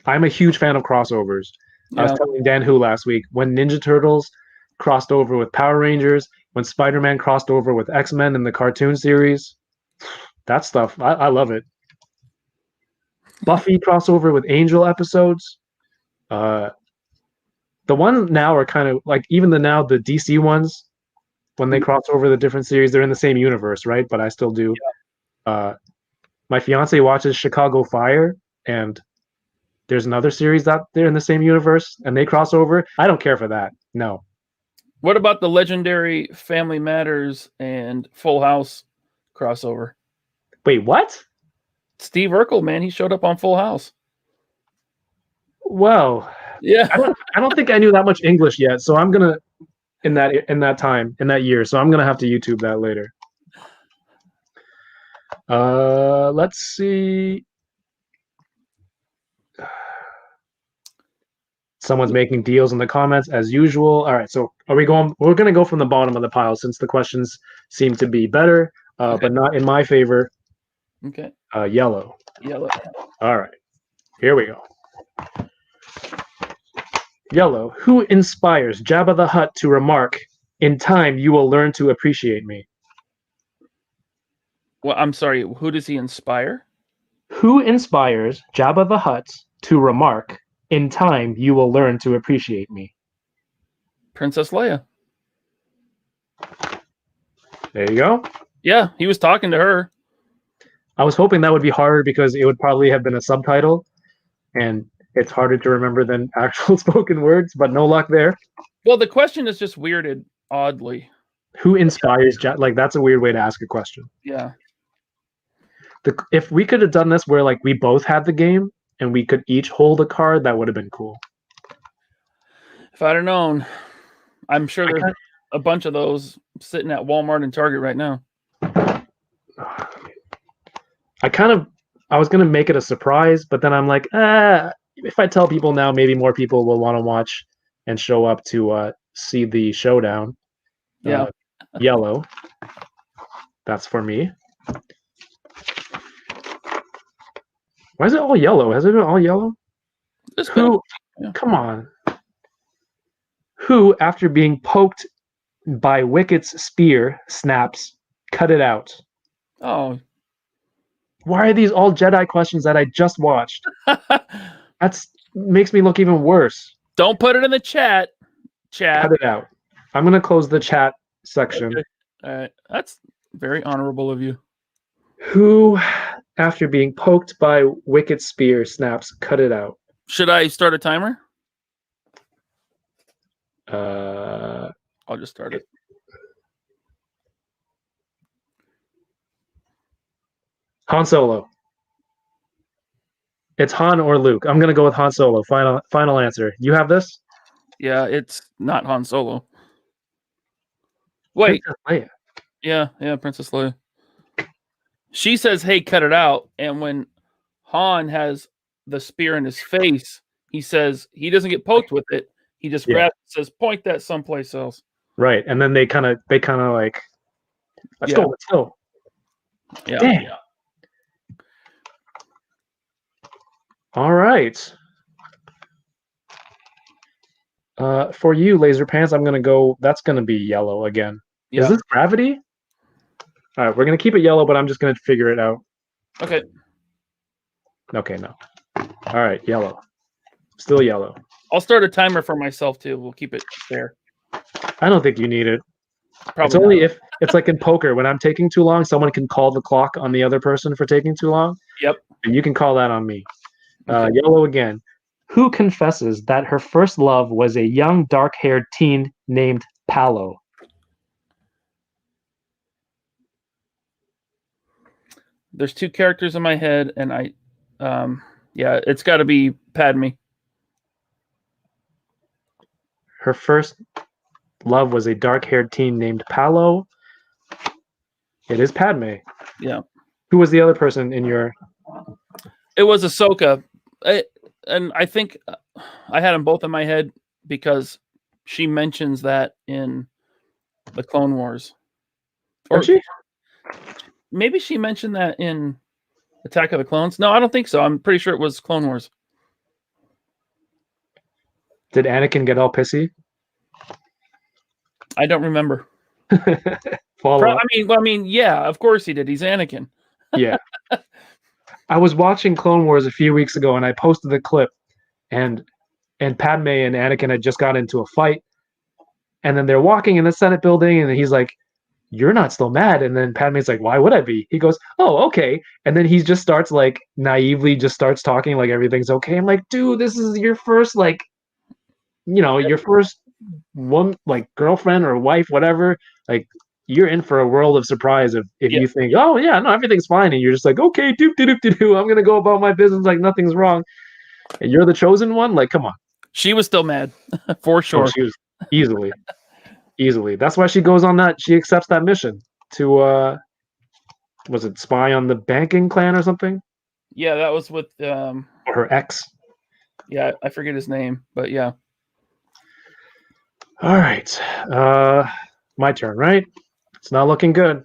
I'm a huge fan of crossovers. Yeah. I was telling Dan Who last week, when Ninja Turtles crossed over with Power Rangers, when Spider-Man crossed over with X-Men in the cartoon series, that stuff, I love it. Buffy crossover with Angel episodes. The ones now are kind of like, even the DC ones, when they cross over the different series, they're in the same universe, right? But I still do. Yeah. My fiance watches Chicago Fire, and there's another series that they're in the same universe and they cross over. I don't care for that. No. What about the legendary Family Matters and Full House crossover? Wait, what? Steve Urkel, man, he showed up on Full House. Well, yeah. I don't think I knew that much English yet, so I'm gonna in that year. So I'm gonna have to YouTube that later. Let's see. Someone's making deals in the comments as usual. All right, so we're going to go from the bottom of the pile since the questions seem to be better, but not in my favor. Okay. Yellow. Yellow. All right, here we go. Yellow. Who inspires Jabba the Hutt to remark, "In time, you will learn to appreciate me"? Well, I'm sorry. Who does he inspire? Who inspires Jabba the Hutt to remark, "In time, you will learn to appreciate me"? Princess Leia. There you go. Yeah, he was talking to her. I was hoping that would be harder because it would probably have been a subtitle, and it's harder to remember than actual spoken words, but no luck there. Well, the question is just weirded oddly. Who inspires Like, that's a weird way to ask a question. Yeah. If we could have done this where like we both had the game and we could each hold a card, that would have been cool. If I'd have known, I'm sure there's a bunch of those sitting at Walmart and Target right now. I was gonna make it a surprise, but then I'm like, if I tell people now, maybe more people will want to watch and show up to see the showdown. Yeah. Yellow. That's for me. Why is it all yellow? Has it been all yellow? Come on. Who, after being poked by Wicket's spear, snaps, cut it out? Oh. Why are these all Jedi questions that I just watched? That's makes me look even worse. Don't put it in the chat. Cut it out. I'm going to close the chat section. Okay. All right. That's very honorable of you. Who, after being poked by Wicket's spear, snaps, cut it out? Should I start a timer? I'll just start it. Han Solo. It's Han or Luke. I'm gonna go with Han Solo. Final answer. You have this? Yeah, it's not Han Solo. Wait. Princess Leia. Yeah, Princess Leia. She says, "Hey, cut it out." And when Han has the spear in his face, he says he doesn't get poked with it. He just grabs it, says, "Point that someplace else." Right, and then they kind of like, let's go. Yeah. Damn. Yeah. All right. For you, Laser Pants, I'm gonna go. That's gonna be yellow again. Yeah. Is this gravity? All right, we're gonna keep it yellow, but I'm just gonna figure it out. Okay. Okay, no. All right, yellow. Still yellow. I'll start a timer for myself too. We'll keep it fair. I don't think you need it. Probably it's only if it's like in poker, when I'm taking too long, someone can call the clock on the other person for taking too long. Yep. And you can call that on me. Okay. Yellow again. Who confesses that her first love was a young, dark-haired teen named Palo? There's two characters in my head, and it's got to be Padme. Her first love was a dark-haired teen named Palo. It is Padme. Yeah. Who was the other person in your? It was Ahsoka. And I think I had them both in my head because she mentions that in the Clone Wars. Or she? Maybe she mentioned that in Attack of the Clones. No, I don't think so. I'm pretty sure it was Clone Wars. Did Anakin get all pissy? I don't remember. I mean, yeah, of course he did. He's Anakin. Yeah. I was watching Clone Wars a few weeks ago, and I posted the clip, and Padme and Anakin had just got into a fight, and then they're walking in the Senate building, and he's like, "You're not still mad?" And then Padme's like, "Why would I be?" He goes, "Oh, okay." And then he just starts like naively just starts talking like everything's okay. I'm like, dude, this is your first your first one girlfriend or wife, whatever. Like, you're in for a world of surprise if you think, oh yeah, no, everything's fine, and you're just like, okay, I'm gonna go about my business like nothing's wrong, and you're the chosen one. Like, come on. She was still mad, for sure. Oh, she was easily. That's why she goes on that. She accepts that mission to was it spy on the banking clan or something? Yeah, that was with or her ex. Yeah, I forget his name, but yeah. All right, my turn, right? It's not looking good.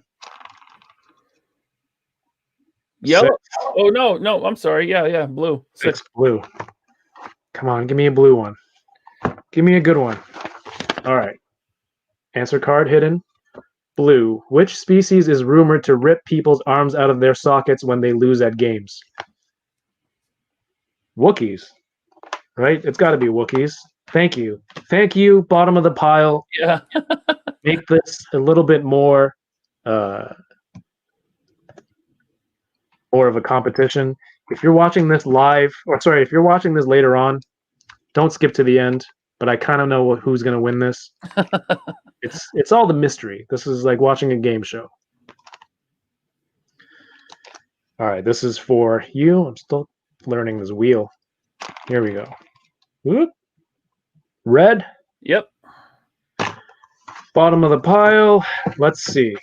Yellow. Oh no, I'm sorry. Yeah, blue. Six blue. Come on, give me a blue one. Give me a good one. All right. Answer card hidden. Blue. Which species is rumored to rip people's arms out of their sockets when they lose at games? Wookiees. Right? It's got to be Wookiees. Thank you. Bottom of the pile. Yeah. Make this a little bit more more of a competition. If you're watching this live, or sorry, if you're watching this later on, don't skip to the end. But I kind of know who's going to win this. It's all the mystery. This is like watching a game show. All right, this is for you. I'm still learning this wheel. Here we go. Whoop. Red. Yep. Bottom of the pile. Let's see.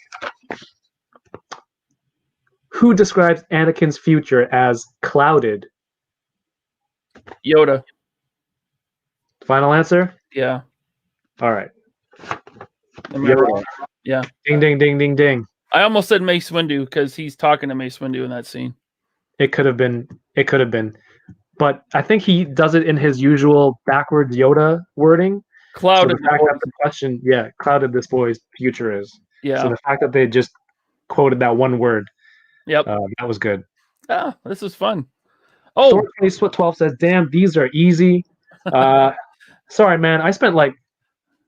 Who describes Anakin's future as clouded? Yoda. Final answer? Yeah. All right. Am I wrong? Yeah. Ding, ding, ding, ding, ding. I almost said Mace Windu because he's talking to Mace Windu in that scene. It could have been. It could have been. But I think he does it in his usual backwards Yoda wording. Clouded. So the fact that the question, clouded this boy's future is. Yeah. So the fact that they just quoted that one word, Yep. that was good. Ah, this is fun. Oh, Thor 2012 says, "Damn, these are easy." Sorry, man. I spent like,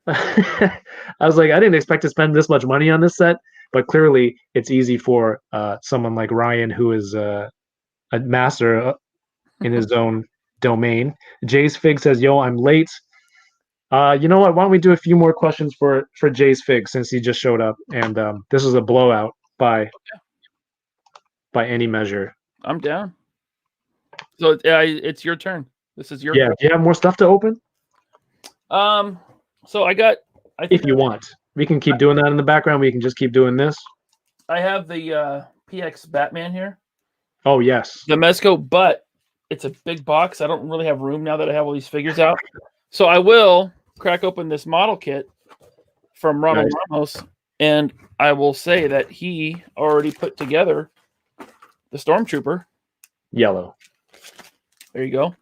I was like, I didn't expect to spend this much money on this set, but clearly it's easy for someone like Ryan, who is a master in his own domain. Jay's Fig says, "Yo, I'm late." You know what? Why don't we do a few more questions for Jay's Fig since he just showed up, and this is a blowout by any measure. I'm down. So it's your turn. This is your Do you have more stuff to open? So I got. If you want, we can keep doing that in the background. We can just keep doing this. I have the PX Batman here. Oh yes, the Mezco, but it's a big box. I don't really have room now that I have all these figures out. So I will crack open this model kit from Ronald Ramos, and I will say that he already put together the Stormtrooper. Yellow. There you go.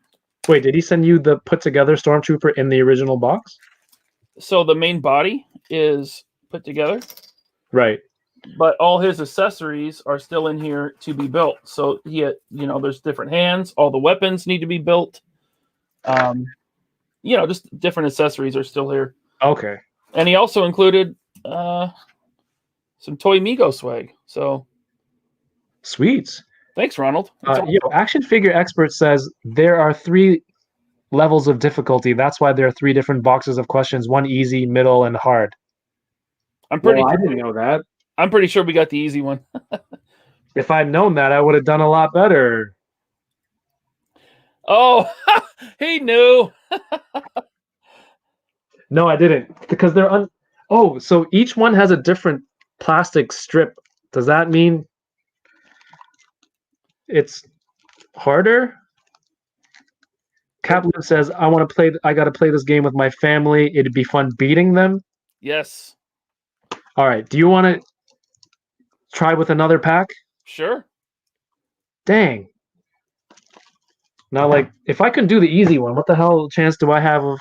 Wait, did he send you the put together Stormtrooper in the original box? So the main body is put together. Right. But all his accessories are still in here to be built. So there's different hands. All the weapons need to be built. Just different accessories are still here. Okay. And he also included some Toy Migo swag. So sweet. Thanks, Ronald. Action Figure Expert says there are 3 levels of difficulty. That's why there are 3 different boxes of questions: one easy, middle, and hard. I didn't know that. I'm pretty sure we got the easy one. If I'd known that, I would have done a lot better. Oh, he knew. No, I didn't, because they're so each one has a different plastic strip. Does that mean it's harder? Kaplan says, I got to play this game with my family. It'd be fun beating them. Yes. All right. Do you want to try with another pack? Sure. Dang. Now, like, if I can do the easy one, what the hell chance do I have of...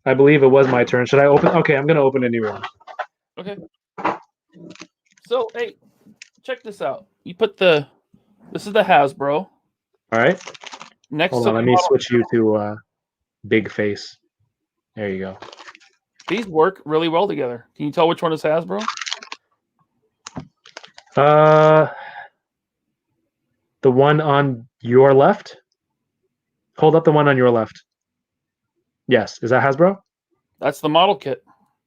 I believe it was my turn. Should I open? Okay, I'm going to open a new one. Okay. So, hey, check this out. You put this is the Hasbro. All right. Next Hold on, let me switch you to big face. There you go. These work really well together. Can you tell which one is Hasbro? The one on your left. Hold up the one on your left. Yes, is that Hasbro? That's the model kit.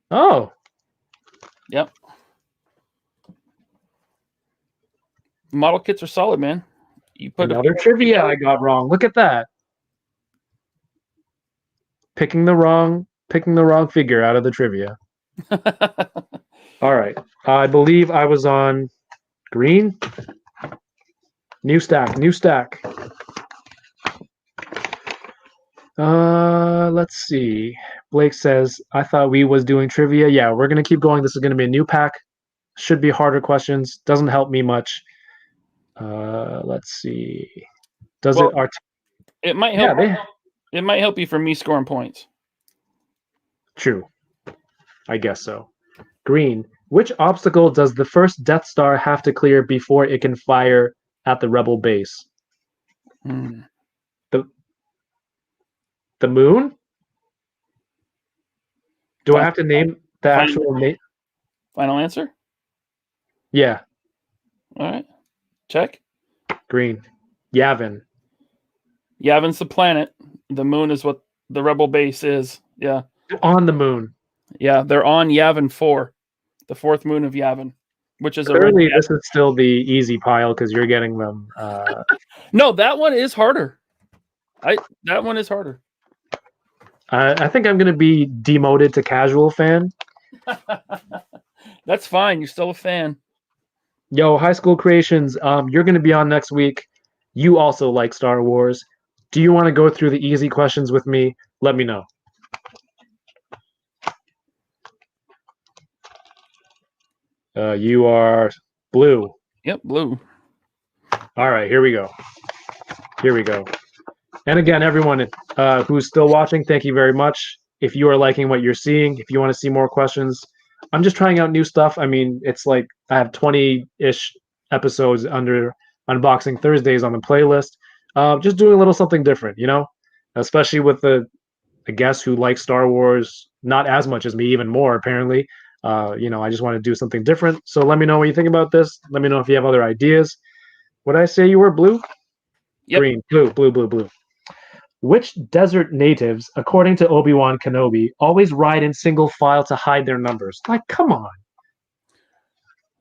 Oh. Yep. Model kits are solid, man. You put another trivia I got wrong. Look at that. Picking the wrong figure out of the trivia. All right. I believe I was on green. New stack. Let's see. Blake says, I thought we was doing trivia. Yeah, we're going to keep going. This is going to be a new pack. Should be harder questions. Doesn't help me much. Let's see. It might help. It might help you from me scoring points. True. I guess so. Green. Which obstacle does the first Death Star have to clear before it can fire at the Rebel base? The moon? Do I have to name The Final, actual final answer? yeah, All right. Check. green. Yavin. Yavin's the planet. The moon is what the rebel base is. Yeah. On the moon. Yeah. They're on Yavin 4, the fourth moon of Yavin, which is a red Clearly, planet. this is still the easy pile because you're getting them. No, that one is harder. That one is harder. I think I'm going to be demoted to casual fan. That's fine. You're still a fan. Yo, High School Creations, you're going to be on next week. You also like Star Wars. Do you want to go through the easy questions with me? Let me know. You are blue. Yep, blue. All right, here we go. Here we go. And again, everyone who's still watching, thank you very much. If you are liking what you're seeing, if you want to see more questions, I'm just trying out new stuff. I mean, it's like I have 20-ish episodes under Unboxing Thursdays on the playlist. Just doing a little something different, you know, especially with the guests who like Star Wars not as much as me, even more apparently. You know, I just want to do something different. So let me know what you think about this. Let me know if you have other ideas. Would I say you were blue? Yep. Green, blue, blue, blue, blue. Which desert natives, according to Obi-Wan Kenobi, always ride in single file to hide their numbers? Like, come on.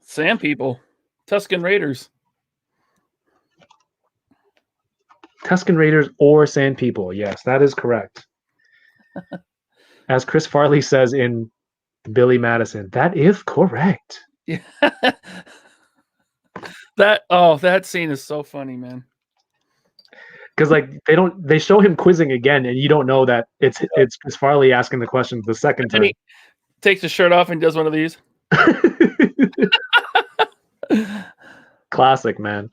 Sand people. Tusken Raiders. Tusken Raiders or Sand People. Yes, that is correct. As Chris Farley says in Billy Madison, that is correct. Yeah. That scene is so funny, man. Because like they show him quizzing again, and you don't know that it's Chris Farley asking the question the second time. He takes his shirt off and does one of these. Classic, man.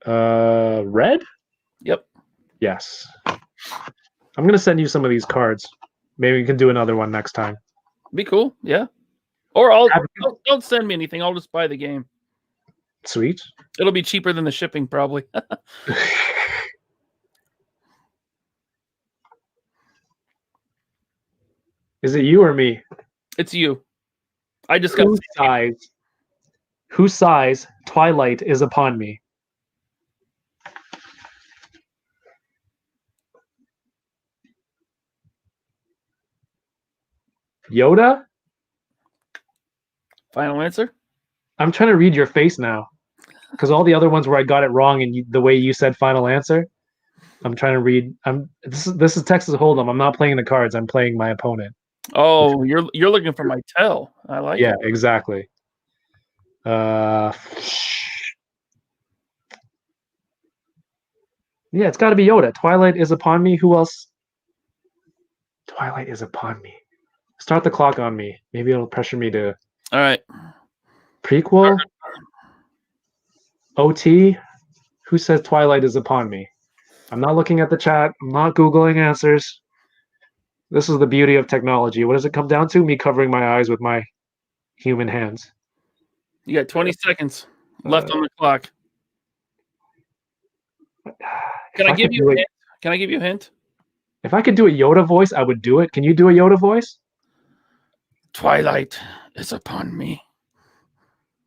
Red? Yep. Yes. I'm gonna send you some of these cards. Maybe we can do another one next time. Be cool. Yeah. Or don't send me anything. I'll just buy the game. Sweet. It'll be cheaper than the shipping, probably. Is it you or me? It's you. I just got Whose size twilight is upon me? Yoda? Final answer? I'm trying to read your face now. Because all the other ones where I got it wrong and the way you said final answer, I'm trying to read. This is Texas Hold'em. I'm not playing the cards. I'm playing my opponent. Oh, you're looking for my tell. I like it. Yeah, exactly. Yeah, it's got to be Yoda. Twilight is upon me. Who else? Twilight is upon me. Start the clock on me. Maybe it'll pressure me to. All right. Prequel? OT? Who says Twilight is upon me? I'm not looking at the chat. I'm not Googling answers. This is the beauty of technology. What does it come down to? Me covering my eyes with my human hands. You got 20 seconds left on the clock. Can I give you a hint? Can I give you a hint? If I could do a Yoda voice, I would do it. Can you do a Yoda voice? Twilight is upon me.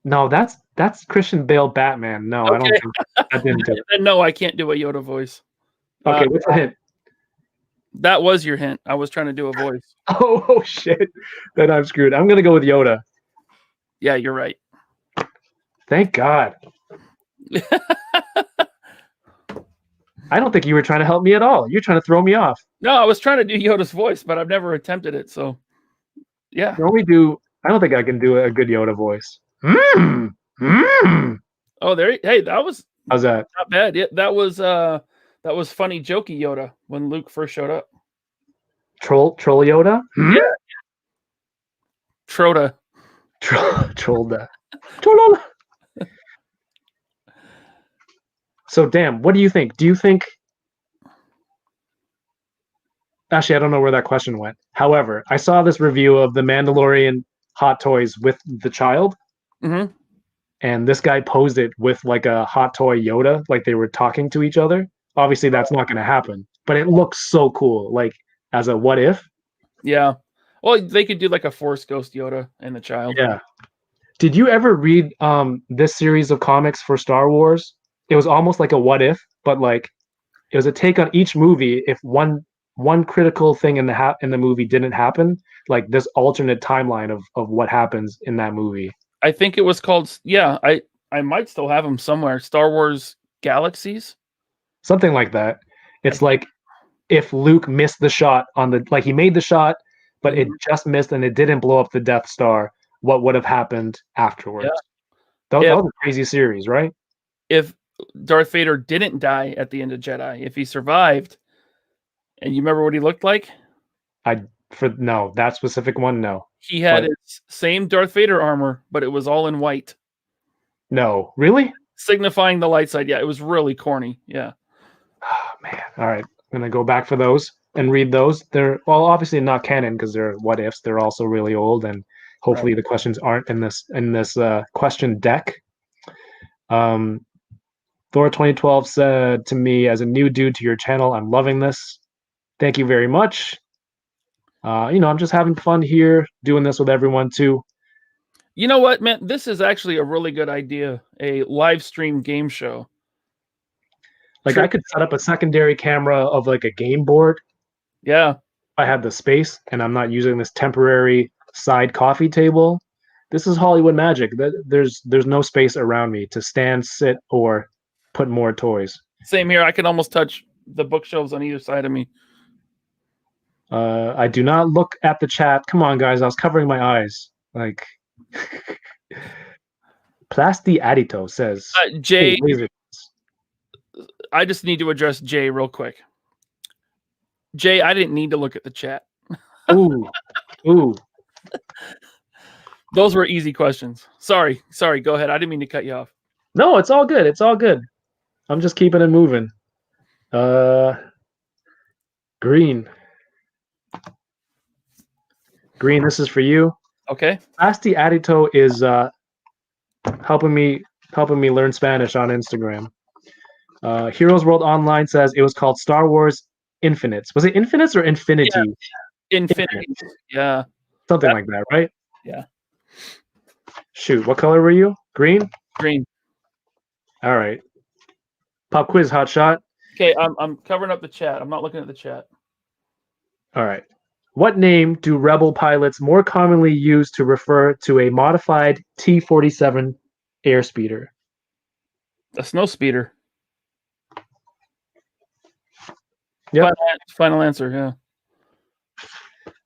No, that's Christian Bale Batman. No, okay. I don't think that didn't do it. No, I can't do a Yoda voice. Okay, what's the hint? That was your hint. I was trying to do a voice. Oh shit. Then I'm screwed. I'm gonna go with Yoda. Yeah, you're right. Thank God. I don't think you were trying to help me at all. You're trying to throw me off. No, I was trying to do Yoda's voice, but I've never attempted it. So, yeah. I don't think I can do a good Yoda voice. Oh, hey, that was. How's that? Not bad. Yeah, that was funny, jokey Yoda when Luke first showed up. Troll Yoda? Yeah. Troda. Trollda. So, damn, what do you think? Do you think... Actually, I don't know where that question went. However, I saw this review of the Mandalorian Hot Toys with the child. Mm-hmm. And this guy posed it with like a hot toy Yoda, like they were talking to each other. Obviously, that's not going to happen. But it looks so cool, like as a what if. Yeah. Well, they could do like a Force Ghost Yoda and the child. Yeah. Did you ever read this series of comics for Star Wars? It was almost like a what if, but like it was a take on each movie. If one critical thing in the movie didn't happen, like this alternate timeline of what happens in that movie. I think it was called. Yeah, I might still have them somewhere. Star Wars Galaxies. Something like that. I It's like if Luke missed the shot on the like he made the shot, but it Mhm. just missed and it didn't blow up the Death Star, what would have happened afterwards? Yeah. That If was a crazy series, right? if Darth Vader didn't die at the end of Jedi, if he survived, and you remember what he looked like, I for no, that specific one, no. he had But his same Darth Vader armor, but it was all in white, no, really? signifying the light side. Yeah, it was really corny. Yeah. Oh, man. All right. I'm gonna go back for those and read those. They're well, obviously not canon because they're what ifs. They're also really old, and Right. hopefully the questions aren't in this question deck. Um, Thor 2012 said to me, as a new dude to your channel, I'm loving this. Thank you very much. I'm just having fun here, doing this with everyone too. You know what, man? This is actually a really good idea. A live stream game show. Like I could set up a secondary camera of like a game board. Yeah. I have the space and I'm not using this temporary side coffee table. This is Hollywood magic. There's no space around me to stand, sit, or put more toys. Same here. I can almost touch the bookshelves on either side of me. I do not look at the chat. Come on, guys. I was covering my eyes. Like, Plasti Adito says, Jay, hey, laser. I just need to address Jay real quick. Jay, I didn't need to look at the chat. Ooh, ooh. Those were easy questions. Sorry. Go ahead. I didn't mean to cut you off. No, it's all good. It's all good. I'm just keeping it moving. Green. Green, this is for you. Okay. Plasti Adito is helping me learn Spanish on Instagram. Heroes World Online says it was called Star Wars Infinites. Was it Infinites or Infinity? Yeah. Infinity. Yeah. Something like that, right? Yeah. Shoot, what color were you? Green? Green. All right. Pop quiz, hot shot. Okay, I'm covering up the chat. I'm not looking at the chat. All right. What name do Rebel pilots more commonly use to refer to a modified T-47 airspeeder? A snow speeder. Yep. Final answer, yeah.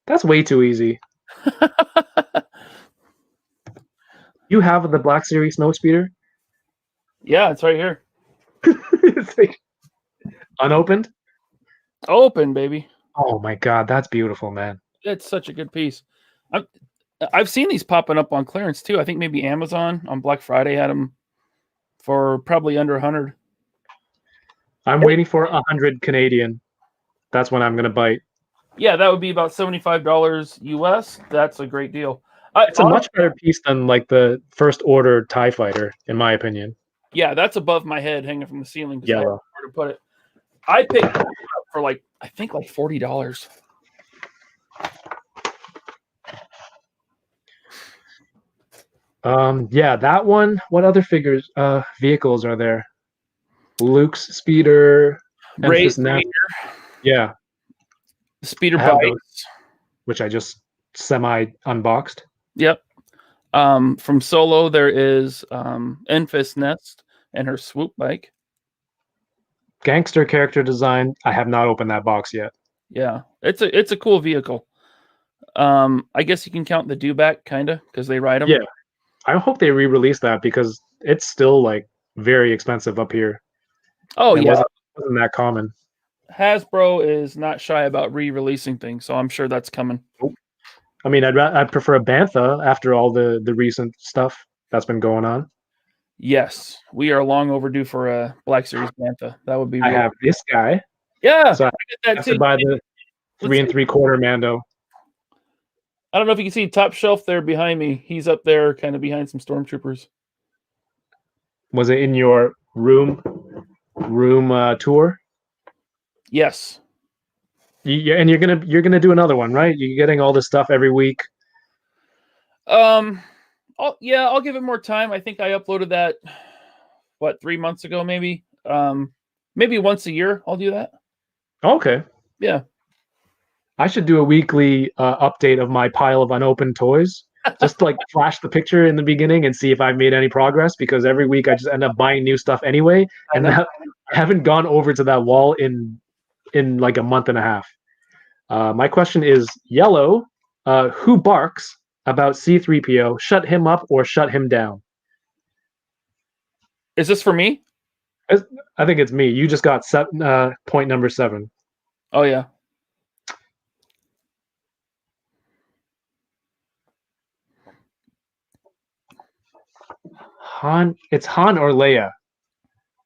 That's way too easy. You have the Black Series snow speeder? Yeah, it's right here. It's like unopened? Open, baby. Oh my god, that's beautiful, man. It's such a good piece. I've seen these popping up on clearance too. I think maybe Amazon on Black Friday had them for probably under 100. I'm waiting for 100 Canadian. That's when I'm gonna bite. Yeah, that would be about $75 US. That's a great deal. It's a much better piece than like the first order TIE fighter, in my opinion. Yeah, that's above my head, hanging from the ceiling. Yellow. I don't know where to put it. I picked it up for like I think like $40. Yeah, that one. What other vehicles are there? Luke's speeder, Ray's yeah, the speeder I have bikes. those, which I just semi unboxed. Yep. From Solo, there is Enfys Nest and her swoop bike. Gangster character design. I have not opened that box yet. Yeah, it's a cool vehicle. I guess you can count the dewback kind of because they ride them. Yeah, I hope they re-release that because it's still like very expensive up here. Oh, yeah. Wasn't that common. Hasbro is not shy about re-releasing things, so I'm sure that's coming. I mean, I'd prefer a Bantha after all the recent stuff that's been going on. Yes, we are long overdue for a Black Series Bantha. That would be. I have this guy. Yeah, so I get that too. To buy the 3 3/4 Mando. I don't know if you can see top shelf there behind me. He's up there, kind of behind some stormtroopers. Was it in your room tour? Yes. And you're gonna do another one, right? You're getting all this stuff every week. I'll give it more time. I think I uploaded that 3 months ago, maybe. Maybe once a year I'll do that. Okay. Yeah. I should do a weekly update of my pile of unopened toys. Just to, like, flash the picture in the beginning and see if I've made any progress, because every week I just end up buying new stuff anyway, I and know. now I haven't gone over to that wall in like a month and a half. My question is, Yellow, who barks about C-3PO? Shut him up or shut him down? Is this for me? I think it's me. You just got point number 7. Oh yeah. Han, it's Han or Leia.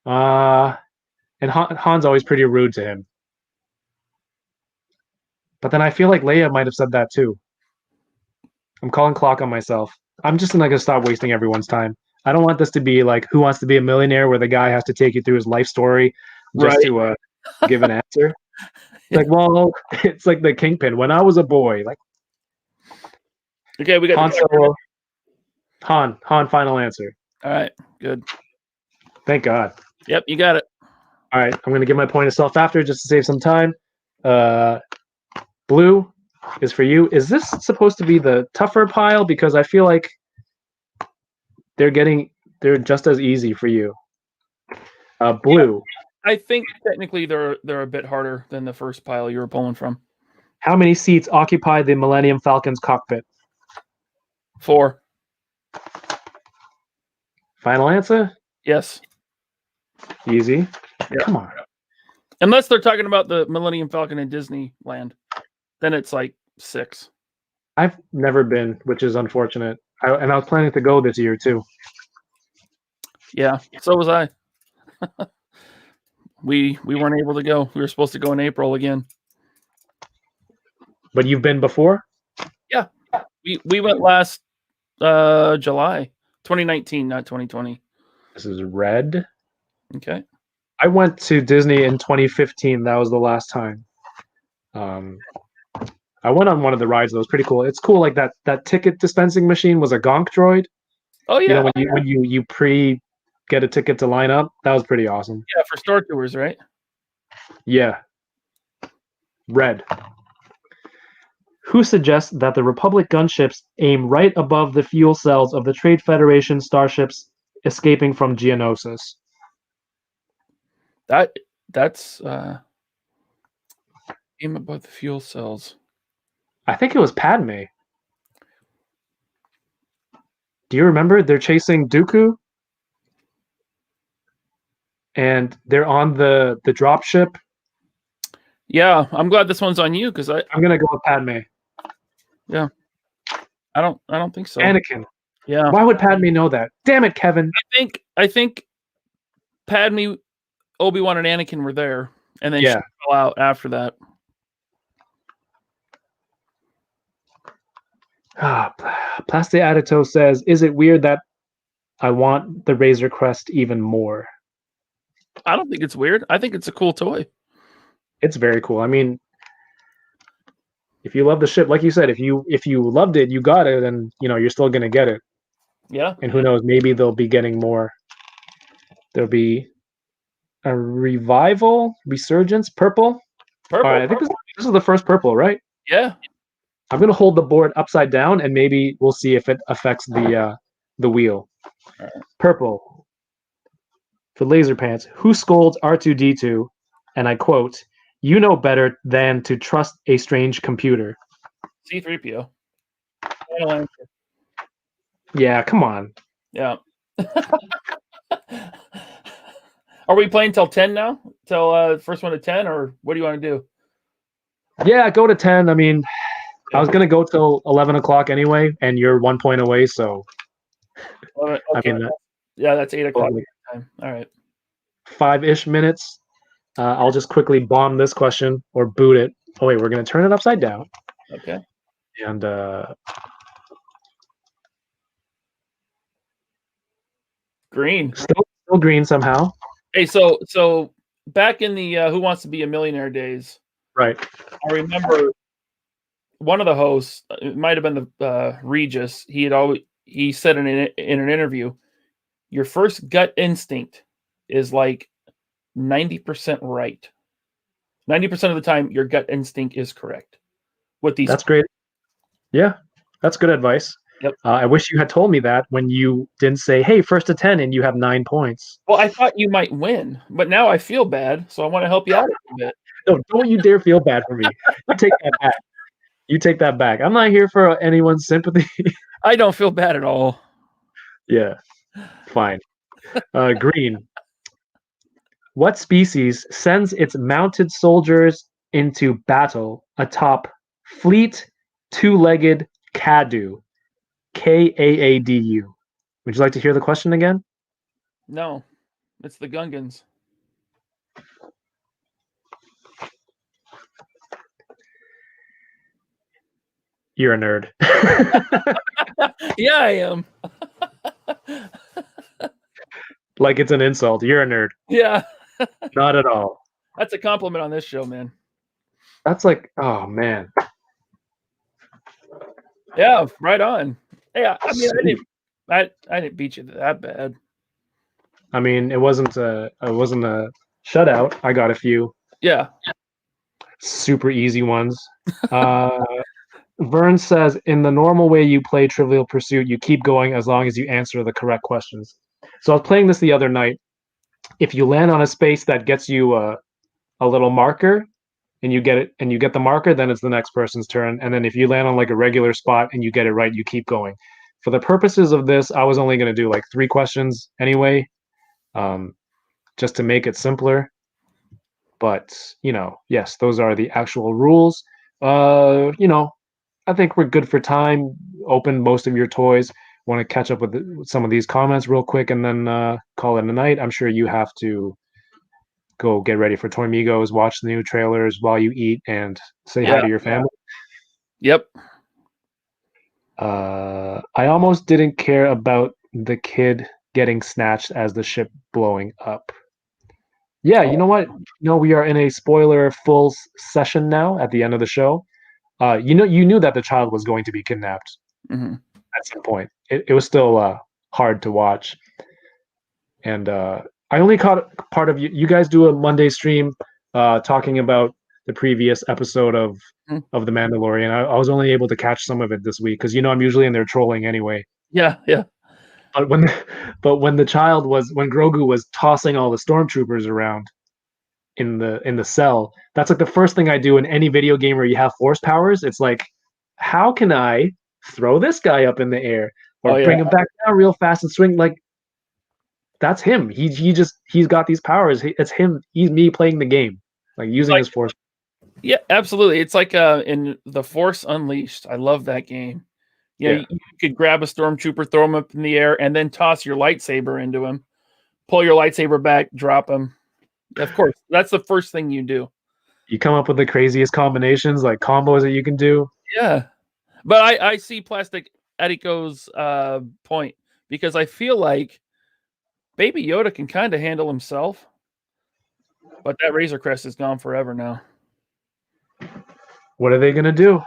And Han's always pretty rude to him. But then I feel like Leia might have said that too. I'm calling clock on myself. I'm just not gonna stop wasting everyone's time. I don't want this to be like Who Wants to Be a Millionaire, where the guy has to take you through his life story just Right. to give an answer. Like, well, it's like the Kingpin. When I was a boy, like Okay, we got Han Solo. Han, final answer. All right, good. Thank God. Yep, you got it. All right, I'm gonna give my point of self after just to save some time. Blue is for you. Is this supposed to be the tougher pile? Because I feel like they're just as easy for you. Blue. I think technically they're a bit harder than the first pile you were pulling from. How many seats occupy the Millennium Falcon's cockpit? 4. Final answer? Yes. Easy. Yeah. Come on. Unless they're talking about the Millennium Falcon in Disneyland, then it's like 6. I've never been, which is unfortunate. And I was planning to go this year too. Yeah, so was I. We weren't able to go. We were supposed to go in April again. But you've been before? Yeah. We went last July 2019, not 2020. This is red. Okay. I went to Disney in 2015. That was the last time. I went on one of the rides that was pretty cool. It's cool, like that ticket dispensing machine was a gonk droid. Oh yeah. When you pre get a ticket to line up, that was pretty awesome. Yeah, for store tours, right? Yeah. Red. Who suggests that the Republic gunships aim right above the fuel cells of the Trade Federation starships escaping from Geonosis? That's aim above the fuel cells. I think it was Padme. Do you remember? They're chasing Dooku, and they're on the drop ship. Yeah, I'm glad this one's on you because I'm gonna go with Padme. Yeah, I don't think so. Anakin. Yeah. Why would Padme know that? Damn it, Kevin. I think Padme, Obi-Wan, and Anakin were there, and then she fell out after that. Plastic Adito says, "Is it weird that I want the Razor Crest even more?" I don't think it's weird. I think it's a cool toy. It's very cool. I mean, if you love the ship, like you said, if you loved it, you got it, and you're still gonna get it. Yeah. And who knows? Maybe they'll be getting more. There'll be a resurgence, purple. Purple. All right, I think this is the first purple, right? Yeah. I'm gonna hold the board upside down, and maybe we'll see if it affects the wheel. Right. Purple. For Laser Pants, who scolds R2D2, and I quote, "You know better than to trust a strange computer." C-3PO. Yeah, come on. Yeah. Are we playing till 10 now? Till first one to 10, or what do you want to do? Yeah, go to 10. I mean, I was gonna go till 11 o'clock anyway, and you're 1 point away, so. Okay. I mean, yeah, that's 8 o'clock time. All right. 5-ish minutes. I'll just quickly bomb this question or boot it. Oh wait, we're gonna turn it upside down. Okay. And green. Still green somehow. Hey, so back in the Who Wants to Be a Millionaire days, Right. I remember one of the hosts, it might have been the Regis. He said in an interview, your first gut instinct is like 90% right. 90% of the time, your gut instinct is correct. With these, That's great. Yeah, that's good advice. yep. I wish you had told me that when you didn't say, "Hey, first to 10," and you have 9 points. Well, I thought you might win, but now I feel bad, so I want to help you out a little bit. No, don't you dare feel bad for me. You take that back. You take that back. I'm not here for anyone's sympathy. I don't feel bad at all. Yeah, fine. Green. What species sends its mounted soldiers into battle atop fleet two-legged Kadu? Kaadu. Would you like to hear the question again? No, it's the Gungans. You're a nerd. Yeah, I am. Like it's an insult. You're a nerd. Yeah, Not at all. that's a compliment on this show, man. That's like, oh man. Yeah, right on. Yeah, I mean, Sweet. I didn't beat you that bad. I mean, it wasn't a shutout. I got a few Yeah. super easy ones. Uh, Vern says, in the normal way you play Trivial Pursuit, you keep going as long as you answer the correct questions. So I was playing this the other night. If you land on a space that gets you a little marker, and you get it, and you get the marker, then it's the next person's turn. And then if you land on like a regular spot and you get it right, you keep going. For the purposes of this, I was only going to do like 3 questions anyway, just to make it simpler. But yes, those are the actual rules. I think we're good for time. Open most of your toys. Want to catch up with some of these comments real quick and then call it a night. I'm sure you have to go get ready for Toy Migos, watch the new trailers while you eat, and say hi Yeah. to your family. Yep. I almost didn't care about the kid getting snatched as the ship blowing up. Yeah, you know what? We are in a spoiler full session now at the end of the show. You knew that the child was going to be kidnapped Mm-hmm. at some point. It was still hard to watch. And I only caught part of you guys do a Monday stream talking about the previous episode of The Mandalorian. I was only able to catch some of it this week because I'm usually in there trolling anyway. Yeah. Yeah. But when Grogu was tossing all the stormtroopers around in the cell, that's like the first thing I do in any video game where you have force powers. It's like, how can I throw this guy up in the air or bring him back down real fast and swing like. That's him. He's got these powers. It's him. He's me playing the game, like using his force. Yeah, absolutely. It's like in The Force Unleashed. I love that game. You could grab a stormtrooper, throw him up in the air, and then toss your lightsaber into him. Pull your lightsaber back, drop him. Of course, that's the first thing you do. You come up with the craziest combinations, like combos that you can do. Yeah, but I see Plastic Eriko's point because I feel like Baby Yoda can kind of handle himself, but that Razor Crest is gone forever now. What are they gonna do?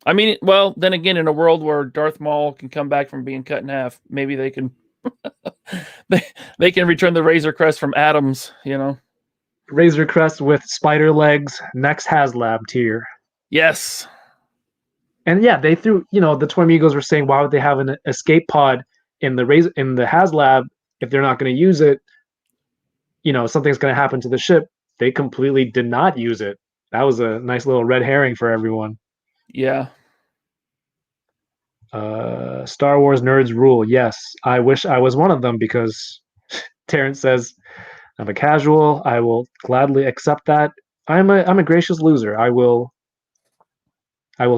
I mean, well, then again, in a world where Darth Maul can come back from being cut in half, maybe they can they can return the Razor Crest from Adams. Razor Crest with spider legs, next HasLab tier. Yes. And yeah, they threw. The Toy Migos were saying, why would they have an escape pod in the HasLab if they're not going to use it? Something's going to happen to the ship. They completely did not use it. That was a nice little red herring for everyone. Yeah. Star Wars nerds rule. Yes, I wish I was one of them because Terrence says I'm a casual. I will gladly accept that. I'm a gracious loser. I will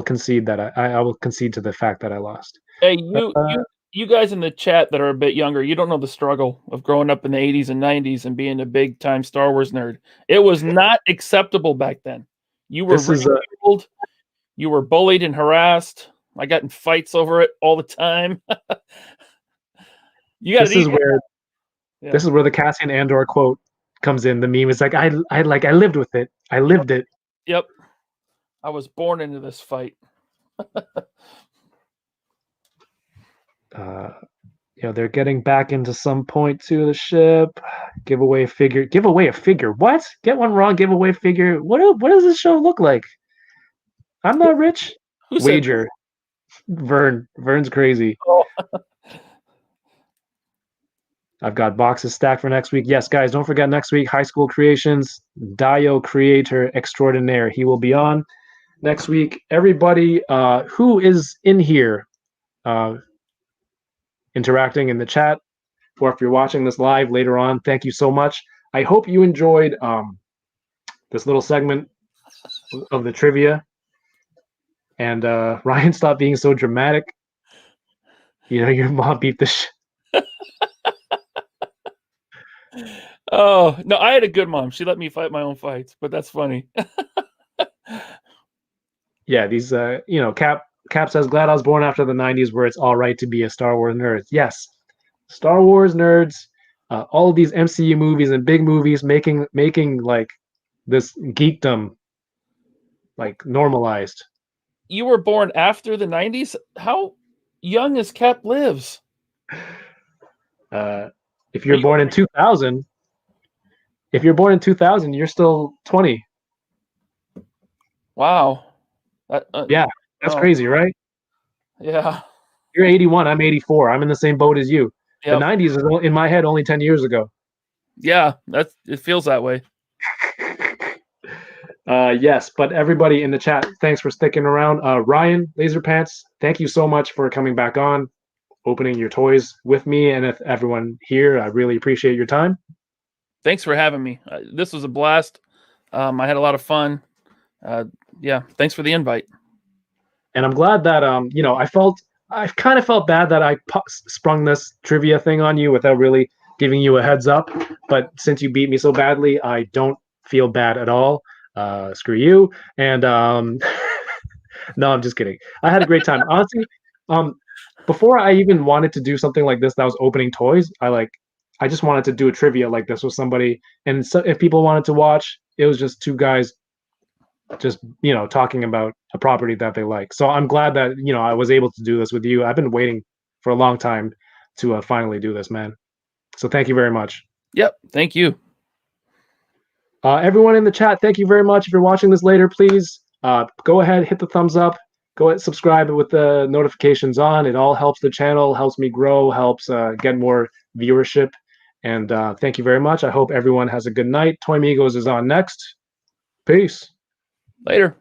concede that I will concede to the fact that I lost. Hey, you guys in the chat that are a bit younger, you don't know the struggle of growing up in the 80s and 90s and being a big time Star Wars nerd. It was not acceptable back then. You were ridiculed. You were bullied and harassed. I got in fights over it all the time. This is where the Cassian Andor quote comes in. The meme is like, I lived with it. I lived it. Yep. I was born into this fight. They're getting back into some point to the ship. Give away a figure. Give away a figure. What? Get one wrong. Give away a figure. What does this show look like? I'm not rich. Who said Wager. Vern's crazy. Oh. I've got boxes stacked for next week. Yes, guys, don't forget next week, High School Creations, Dio Creator Extraordinaire. He will be on next week. Everybody who is in here interacting in the chat, or if you're watching this live later on, thank you so much. I hope you enjoyed this little segment of the trivia. And Ryan, stop being so dramatic. Your mom beat the Oh, no, I had a good mom. She let me fight my own fights, but that's funny. Yeah, these Cap says, glad I was born after the 90s where it's all right to be a Star Wars nerd. Yes, Star Wars nerds, all of these MCU movies and big movies making like this geekdom like normalized. You were born after the 90s? How young is Cap lives? If you're born in 2000, you're still 20. Wow. Yeah, that's crazy, right? Yeah. You're 81, I'm 84. I'm in the same boat as you. Yep. The 90s is in my head only 10 years ago. Yeah, it feels that way. Yes, but everybody in the chat, thanks for sticking around. Ryan, Laserpants, thank you so much for coming back on, opening your toys with me and with everyone here. I really appreciate your time. Thanks for having me. This was a blast. I had a lot of fun. Yeah, thanks for the invite. And I'm glad that I kind of felt bad that I sprung this trivia thing on you without really giving you a heads up. But since you beat me so badly, I don't feel bad at all. Screw you. And no, I'm just kidding. I had a great time. Honestly, before I even wanted to do something like this that was opening toys, I just wanted to do a trivia like this with somebody. And so if people wanted to watch, it was just two guys just talking about a property that they like. So I'm glad that I was able to do this with you. I've been waiting for a long time to finally do this, man. So thank you very much. Yep, thank you. Everyone in the chat, thank you very much. If you're watching this later, please go ahead, hit the thumbs up, go ahead, subscribe with the notifications on. It all helps the channel, helps me grow, helps get more viewership. And thank you very much. I hope everyone has a good night. Toy Migos is on next. Peace. Later.